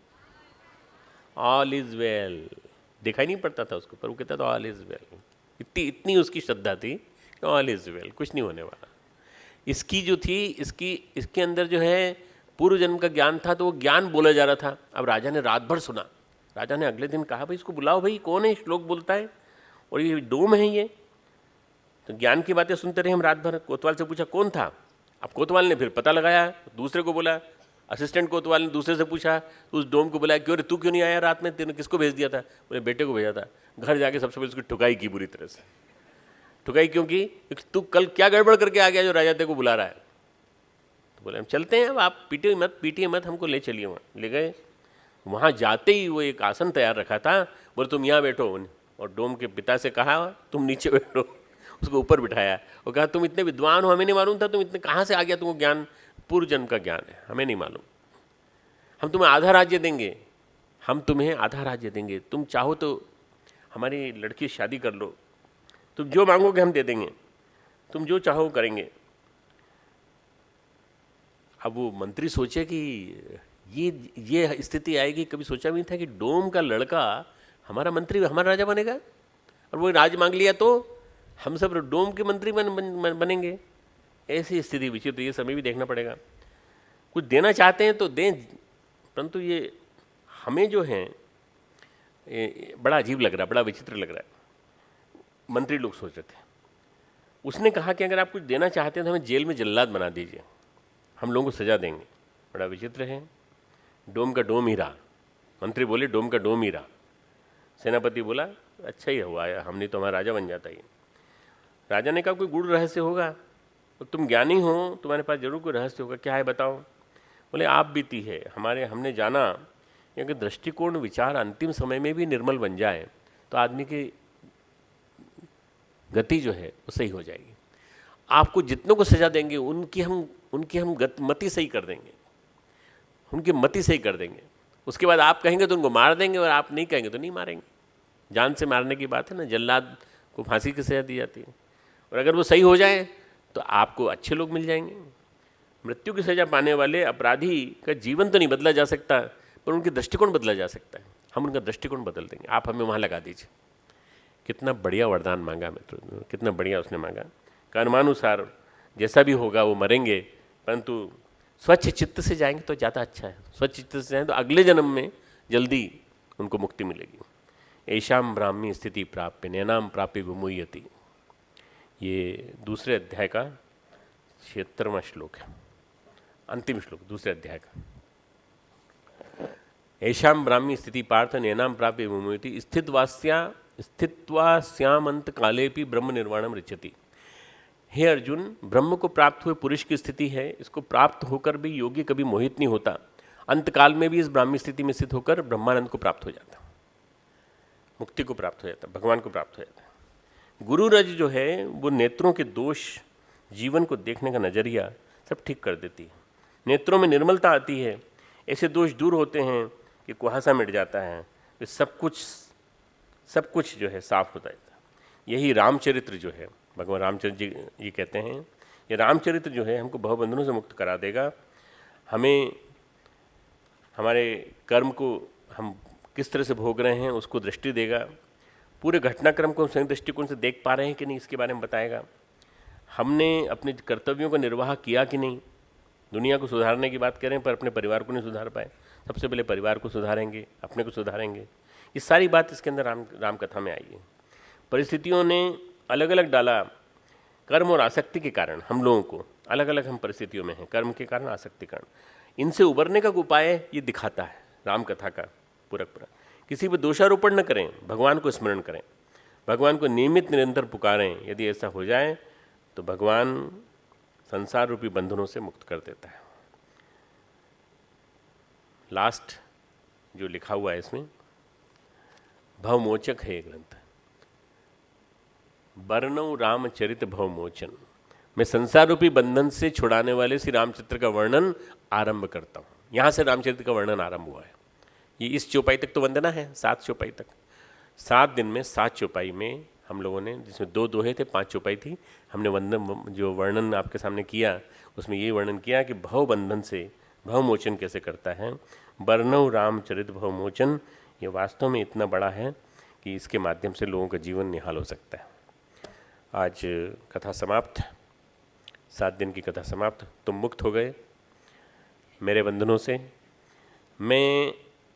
Speaker 1: ऑल इज वेल। दिखाई नहीं पड़ता था उसको, पर वो कहता था ऑल इज वेल। इतनी उसकी श्रद्धा थी कि ऑल इज वेल, कुछ नहीं होने वाला। इसकी जो थी, इसके अंदर जो है पूर्व जन्म का ज्ञान था, तो वो ज्ञान बोला जा रहा था। अब राजा ने रात भर सुना। राजा ने अगले दिन कहा भाई इसको बुलाओ, भाई कौन है श्लोक बोलता है, और ये डोम है ये, तो ज्ञान की बातें सुनते रहे हम रात भर। कोतवाल से पूछा कौन था, अब कोतवाल ने फिर पता लगाया, दूसरे को बोला, असिस्टेंट कोतवाल ने दूसरे से पूछा, तो उस डोम को बोला क्यों रे तू क्यों नहीं आया रात में, तेने किसको भेज दिया था? बोले बेटे को भेजा था। घर जाके सबसे पहले उसकी ठुकाई की बुरी तरह से। ठुकाई क्यों की? क्योंकि तू कल क्या गड़बड़ करके आ गया जो राजा तेरे को बुला रहा है। तो बोले हम चलते हैं, अब आप पीटिए मत, हमको ले चलिए। वहाँ ले गए। वहाँ जाते ही वो एक आसन तैयार रखा था, बोले तुम यहाँ बैठो, और डोम के पिता से कहा तुम नीचे बैठो। उसको ऊपर बिठाया और कहा तुम इतने विद्वान हो, हमें नहीं मालूम था, तुम इतने कहाँ से आ गया, तुमको ज्ञान पूर्व जन्म का ज्ञान है, हमें नहीं मालूम। हम तुम्हें आधा राज्य देंगे, हम तुम्हें आधा राज्य देंगे, तुम चाहो तो हमारी लड़की से शादी कर लो, तुम जो मांगोगे हम दे देंगे, तुम जो चाहो करेंगे। अब वो मंत्री सोचे कि ये स्थिति आएगी, कभी सोचा भी नहीं था कि डोम का लड़का हमारा मंत्री, हमारा राजा बनेगा, और वो राज मांग लिया तो हम सब डोम के मंत्री बनेंगे। ऐसी स्थिति विचित्र, ये समय भी देखना पड़ेगा। कुछ देना चाहते हैं तो दें, परंतु ये हमें जो है बड़ा अजीब लग रहा, बड़ा विचित्र लग रहा है। मंत्री लोग सोच रहे थे। उसने कहा कि अगर आप कुछ देना चाहते हैं तो हमें जेल में जल्लाद बना दीजिए, हम लोगों को सजा देंगे। बड़ा विचित्र है, डोम का डोम ही रहा। मंत्री बोले डोम का डोम ही रहा। सेनापति बोला अच्छा ही हुआ, हमने तो हमारा राजा बन जाता ही। राजा ने कहा कोई गूढ़ रहस्य होगा, तो तुम ज्ञानी हो, तुम्हारे पास जरूर कोई रहस्य होगा, क्या है बताओ। बोले आप बीती है हमने जाना कि अगर दृष्टिकोण विचार अंतिम समय में भी निर्मल बन जाए तो आदमी की गति जो है वो सही हो जाएगी। आपको जितनों को सजा देंगे उनकी हम मति सही कर देंगे, उनकी मति सही कर देंगे। उसके बाद आप कहेंगे तो उनको मार देंगे, और आप नहीं कहेंगे तो नहीं मारेंगे। जान से मारने की बात है ना, जल्लाद को फांसी की सजा दी जाती है। और अगर वो सही हो जाए तो आपको अच्छे लोग मिल जाएंगे। मृत्यु की सजा पाने वाले अपराधी का जीवन तो नहीं बदला जा सकता, पर उनके दृष्टिकोण बदला जा सकता है। हम उनका दृष्टिकोण बदल देंगे, आप हमें वहाँ लगा दीजिए। कितना बढ़िया वरदान मांगा मित्रों, कितना बढ़िया उसने मांगा। कर्मानुसार जैसा भी होगा वो मरेंगे, परंतु स्वच्छ चित्त से जाएंगे तो ज़्यादा अच्छा है। स्वच्छ चित्त से जाएंगे तो अगले जन्म में जल्दी उनको मुक्ति मिलेगी। ऐशाम ब्राह्मी स्थिति प्राप्य नैनाम प्राप्य विमुह्यति, ये दूसरे अध्याय का 76वां श्लोक है, अंतिम श्लोक दूसरे अध्याय का। ऐशाम ब्राह्मी स्थिति पार्थ नैनाम प्राप्य विमुह्यति स्थित्वास्यामंत कालेपि ब्रह्म निर्वाणम रिच्यति। हे अर्जुन, ब्रह्म को प्राप्त हुए पुरुष की स्थिति है, इसको प्राप्त होकर भी योगी कभी मोहित नहीं होता। अंतकाल में भी इस ब्राह्मी स्थिति में स्थित होकर ब्रह्मानंद को प्राप्त हो जाता, मुक्ति को प्राप्त हो जाता, भगवान को प्राप्त हो जाता। गुरु रज जो है वो नेत्रों के दोष, जीवन को देखने का नजरिया सब ठीक कर देती है। नेत्रों में निर्मलता आती है, ऐसे दोष दूर होते हैं कि कुहासा मिट जाता है, सब कुछ जो है साफ होता है। यही रामचरित्र जो है, भगवान रामचंद्र जी ये कहते हैं, ये रामचरित्र जो है हमको भवबंधनों से मुक्त करा देगा। हमें हमारे कर्म को हम किस तरह से भोग रहे हैं उसको दृष्टि देगा। पूरे घटनाक्रम को हम सही दृष्टिकोण से देख पा रहे हैं कि नहीं, इसके बारे में बताएगा। हमने अपने कर्तव्यों का निर्वाह किया कि नहीं। दुनिया को सुधारने की बात करें पर अपने परिवार को नहीं सुधार पाए, सबसे पहले परिवार को सुधारेंगे, अपने को सुधारेंगे। ये सारी बात इसके अंदर राम कथा में आई है। परिस्थितियों ने अलग अलग डाला, कर्म और आसक्ति के कारण हम लोगों को अलग अलग हम परिस्थितियों में हैं, कर्म के कारण, आसक्ति के कारण। इनसे उबरने का उपाय ये दिखाता है राम कथा का पूरा। किसी पर दोषारोपण न करें, भगवान को स्मरण करें, भगवान को नियमित निरंतर पुकारें। यदि ऐसा हो जाए तो भगवान संसार रूपी बंधनों से मुक्त कर देता है। लास्ट जो लिखा हुआ है इसमें, भवमोचक है ये ग्रंथ, वर्णव रामचरित भवमोचन। मैं संसार रूपी बंधन से छुड़ाने वाले श्री रामचरित्र का वर्णन आरंभ करता हूँ। यहाँ से रामचरित्र का वर्णन आरंभ हुआ है। ये इस चौपाई तक तो वंदना है, 7 चौपाई तक। 7 दिन में 7 चौपाई में हम लोगों ने, जिसमें 2 दोहे थे, 5 चौपाई थी, हमने वंदन जो वर्णन आपके सामने किया उसमें ये वर्णन किया कि भव बंधन से भवमोचन कैसे करता है। वर्णव रामचरित भवमोचन, ये वास्तव में इतना बड़ा है कि इसके माध्यम से लोगों का जीवन निहाल हो सकता है। आज कथा समाप्त, 7 दिन की कथा समाप्त। तुम मुक्त हो गए मेरे बंधनों से। मैं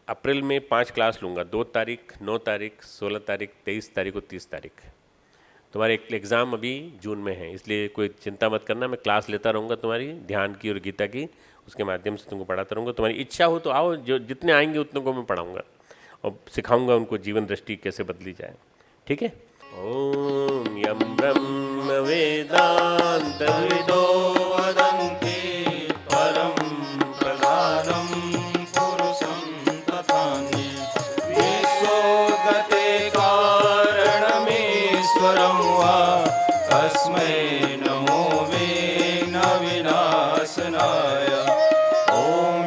Speaker 1: अप्रैल में 5 क्लास लूँगा, 2 तारीख, 9 तारीख, 16 तारीख, 23 तारीख और 30 तारीख। तुम्हारे एग्ज़ाम अभी जून में है, इसलिए कोई चिंता मत करना। मैं क्लास लेता रहूँगा तुम्हारी ध्यान की और गीता की, उसके माध्यम से तुमको पढ़ाता रहूँगा। तुम्हारी इच्छा हो तो आओ, जो जितने आएंगे उतनों को मैं पढ़ाऊँगा और सिखाऊँगा उनको जीवन दृष्टि कैसे बदली जाए। ठीक है। ओम यम ब्रह्म वेदांत विदो
Speaker 2: वदन्ति परं प्रधानं पुरुषं तथान्ये विश्वोदते कारणमीश्वरं वा तस्मै नमो विघ्नविनाशनाय। ॐ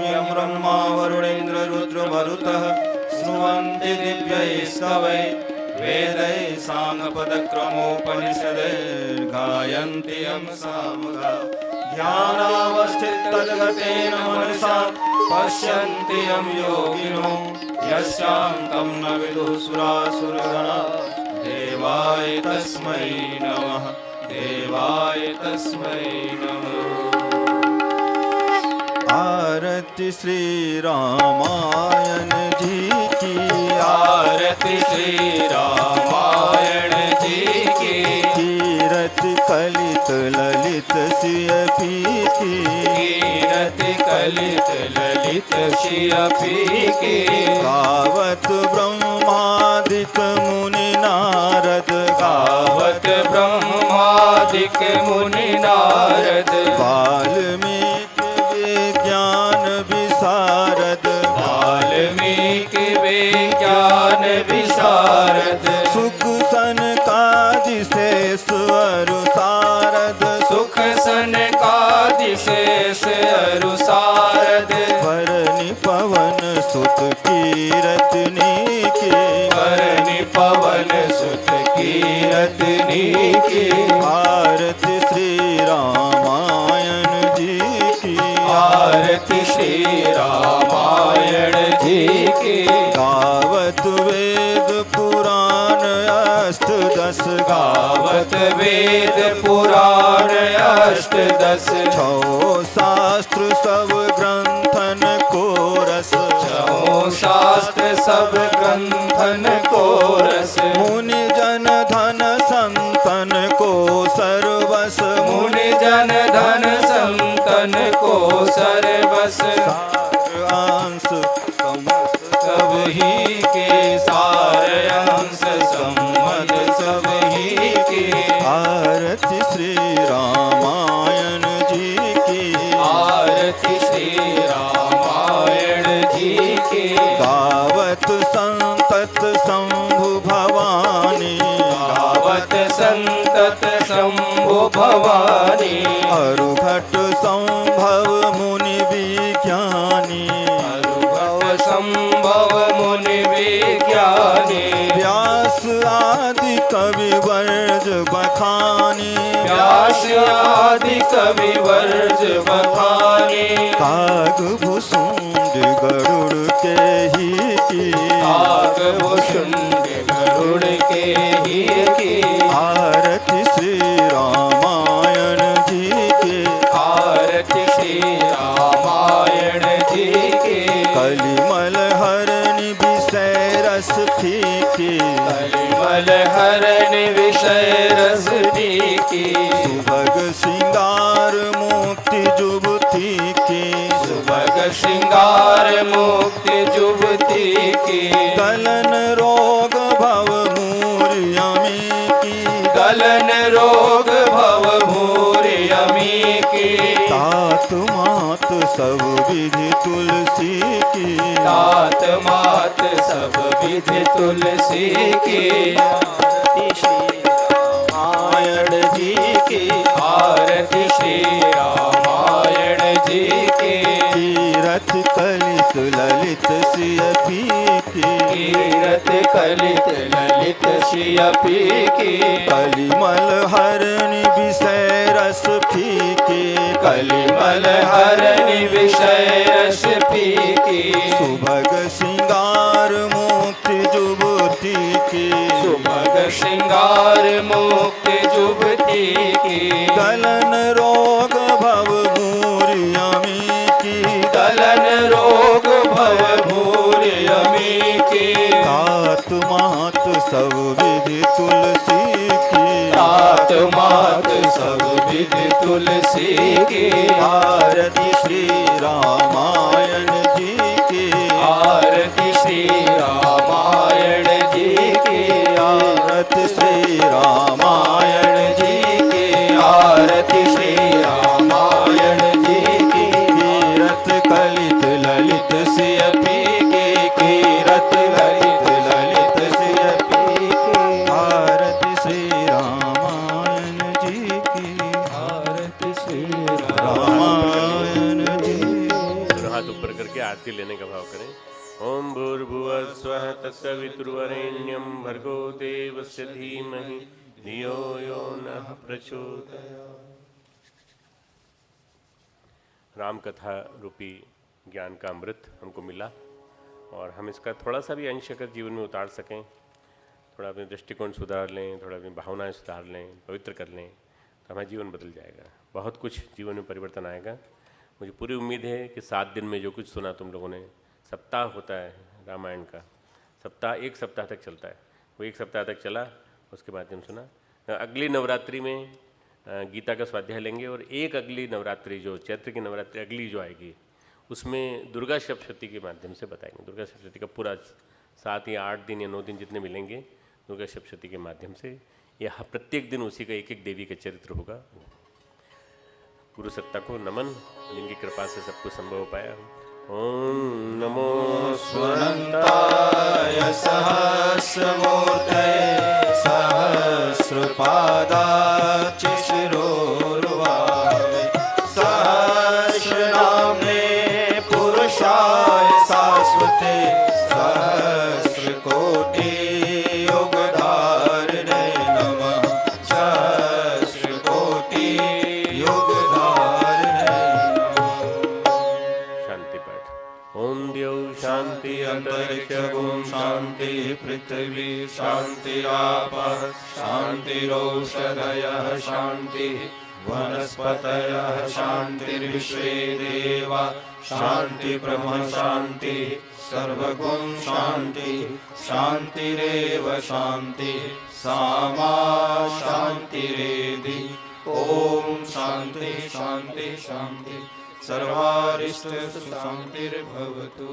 Speaker 2: यं ब्रह्मा वरुणेन्द्र रुद्रमरुतः स्तुवन्ति दिव्यैस्तवै वेदैः साङ्गपदक्रमोपनिषदैर्गायन्ति यं सामगा। ध्यानावस्थितगतेन मनसा पश्यन्ति यं योगिनो यस्यान्तं न विदुः सुरासुरगणा। देवाय तस्मै नमः, देवाय तस्मै नमः। आरती श्री रामायण जी की,
Speaker 3: आरती श्री रामायण जी की।
Speaker 2: कीरति कलित ललित सिय पीकी,
Speaker 3: कीरति कलित ललित सिय पीकी।
Speaker 2: गावत ब्रह्मादिक मुनि नारद,
Speaker 3: गावत ब्रह्मादिक मुनि नारद।
Speaker 2: वाल्मीकि विज्ञान विशारद,
Speaker 3: वाल्मीकि विज्ञान विशारद।
Speaker 2: सुख सनकादि शेष अरु सारद,
Speaker 3: सुख सनकादि शेष अरु सारद।
Speaker 2: वरनि पवन सुत कीरतनी के,
Speaker 3: वरनि पवन सुत कीरतनी की।
Speaker 2: आरती श्री रामायण जी की,
Speaker 3: आरती श्री रामायण जी की।
Speaker 2: गावत वेद पुराण अष्टदश,
Speaker 3: गावत वेद पुराण अष्टदश।
Speaker 2: छो शास्त्र सब ग्रंथन को रस,
Speaker 3: छो शास्त्र सब ग्रंथन को रस।
Speaker 2: मुनि जन धन संतन को सर्वस,
Speaker 3: मुनि जन धन संतन को सर्वस।
Speaker 2: अंश
Speaker 3: सब ही के सार अंश सम्मत सब ही के।
Speaker 2: आरती श्री रामायण जी की,
Speaker 3: आरती श्री रामायण जी की।
Speaker 2: गावत संतत शंभु भवानी,
Speaker 3: गावत संतत शंभु भवानी।
Speaker 2: अरुघट संभव मुनि विज्ञानी,
Speaker 3: अनुभव संभव मुनि विज्ञानी।
Speaker 2: व्यास आदि कवि वर्ज बखानी,
Speaker 3: व्यास आदि कवि वर्ज बखानी।
Speaker 2: काग भुसुंड गरुड़ के ही की,
Speaker 3: काग भुसुंड गरुड़ के ही की।
Speaker 2: आरती श्री रामायण जी की,
Speaker 3: आरती श्री रामायण जी की।
Speaker 2: कलिमल हरनि विषय रस फीकी,
Speaker 3: कलिमल हरण विषय रस की।
Speaker 2: सुभग सिंगार मुक्ति जुबती की,
Speaker 3: सुभग श्रृंगार मुक्ति जुबती की।
Speaker 2: गलन रोग भव मूर्यमी की,
Speaker 3: गलन रोग भव भूर्यमी की।
Speaker 2: तात मात सब विधि तुलसी की,
Speaker 3: तात मात सब विधि तुलसी की। आरती श्री रामायण जी की। आरती श्री रामायण जी की।
Speaker 2: तीरथ कलित ललित सिय पीकी,
Speaker 3: कीरत कलित ललित सिय पीकी।
Speaker 2: कलिमल हरनि विषय रस फीकी,
Speaker 3: कलिमल हरनि विषय रस पीकी।
Speaker 2: सुभग सिंगार मुक्ति जुबती की,
Speaker 3: सुभग श्रृंगार मुक्ति जुबती की।
Speaker 2: गलन रोग भव मूर्यमी की,
Speaker 3: गलन रोग भव भूर्यमी की।
Speaker 2: तात मात सब विधि तुलसी की,
Speaker 3: तात मात सब विधि तुलसी की।
Speaker 2: आरती श्री रामायण जी की,
Speaker 3: आरती श्री रामायण जी की।
Speaker 2: आरती श्री रामायण जी की,
Speaker 3: आरती श्री रामायण जी की।
Speaker 2: कीरत कलित ललित सिय पीकी, कीरत ललित ललित सिय पीकी, आरती श्री रामायण जी
Speaker 1: आरती लेने का भाव करें। ओम भूर्भुवः स्वः तत्सवितुर्वरेण्यं भर्गो देवस्य धीमहि धियो यो नः प्रचोदयात्। राम कथा रूपी ज्ञान का अमृत हमको मिला और हम इसका थोड़ा सा भी अंश अगर जीवन में उतार सकें, थोड़ा अपने दृष्टिकोण सुधार लें, थोड़ा अपनी भावनाएं सुधार लें, पवित्र कर लें, तो हमारा जीवन बदल जाएगा। बहुत कुछ जीवन में परिवर्तन आएगा। मुझे पूरी उम्मीद है कि 7 दिन में जो कुछ सुना तुम लोगों ने, सप्ताह होता है रामायण का, सप्ताह 1 सप्ताह तक चलता है, वो 1 सप्ताह तक चला, उसके बाद हम सुना। अगली नवरात्रि में गीता का स्वाध्याय लेंगे और एक अगली नवरात्रि जो चैत्र की नवरात्रि अगली जो आएगी उसमें दुर्गा सप्तशती के माध्यम से बताएंगे। दुर्गा सप्तशती का पूरा 7 या 8 दिन या 9 दिन जितने मिलेंगे दुर्गा सप्तशती के माध्यम से, यह प्रत्येक दिन उसी का एक एक देवी का चरित्र होगा। गुरु सत्ता को नमन, जिनकी कृपा से सब कुछ संभव हो पाया। ओम नमो
Speaker 3: स्वनन्ताय सहस्रमूर्तये सहस्रपादाच्च शिरोर्वामे सहस्रनाम्ने पुरुषाय शाश्वते सहस्रकोटि युगधारिणे नमः सहस्रकोटि युगधारिणे
Speaker 1: शांति पाठ। ओम द्यौ शांति
Speaker 3: अंतरिक्ष गुम शांति पृथ्वी शांतिरापः शांतिरौषधयः शांति वनस्पतयः शांतिर्विश्वे देवा शांति ब्रह्म शांति सर्वगुण शांति शांतिरेव शांति सामा शांतिरेधि। ओम शांति शांति शांति सर्वारिष्ट शांतिर्भवतु।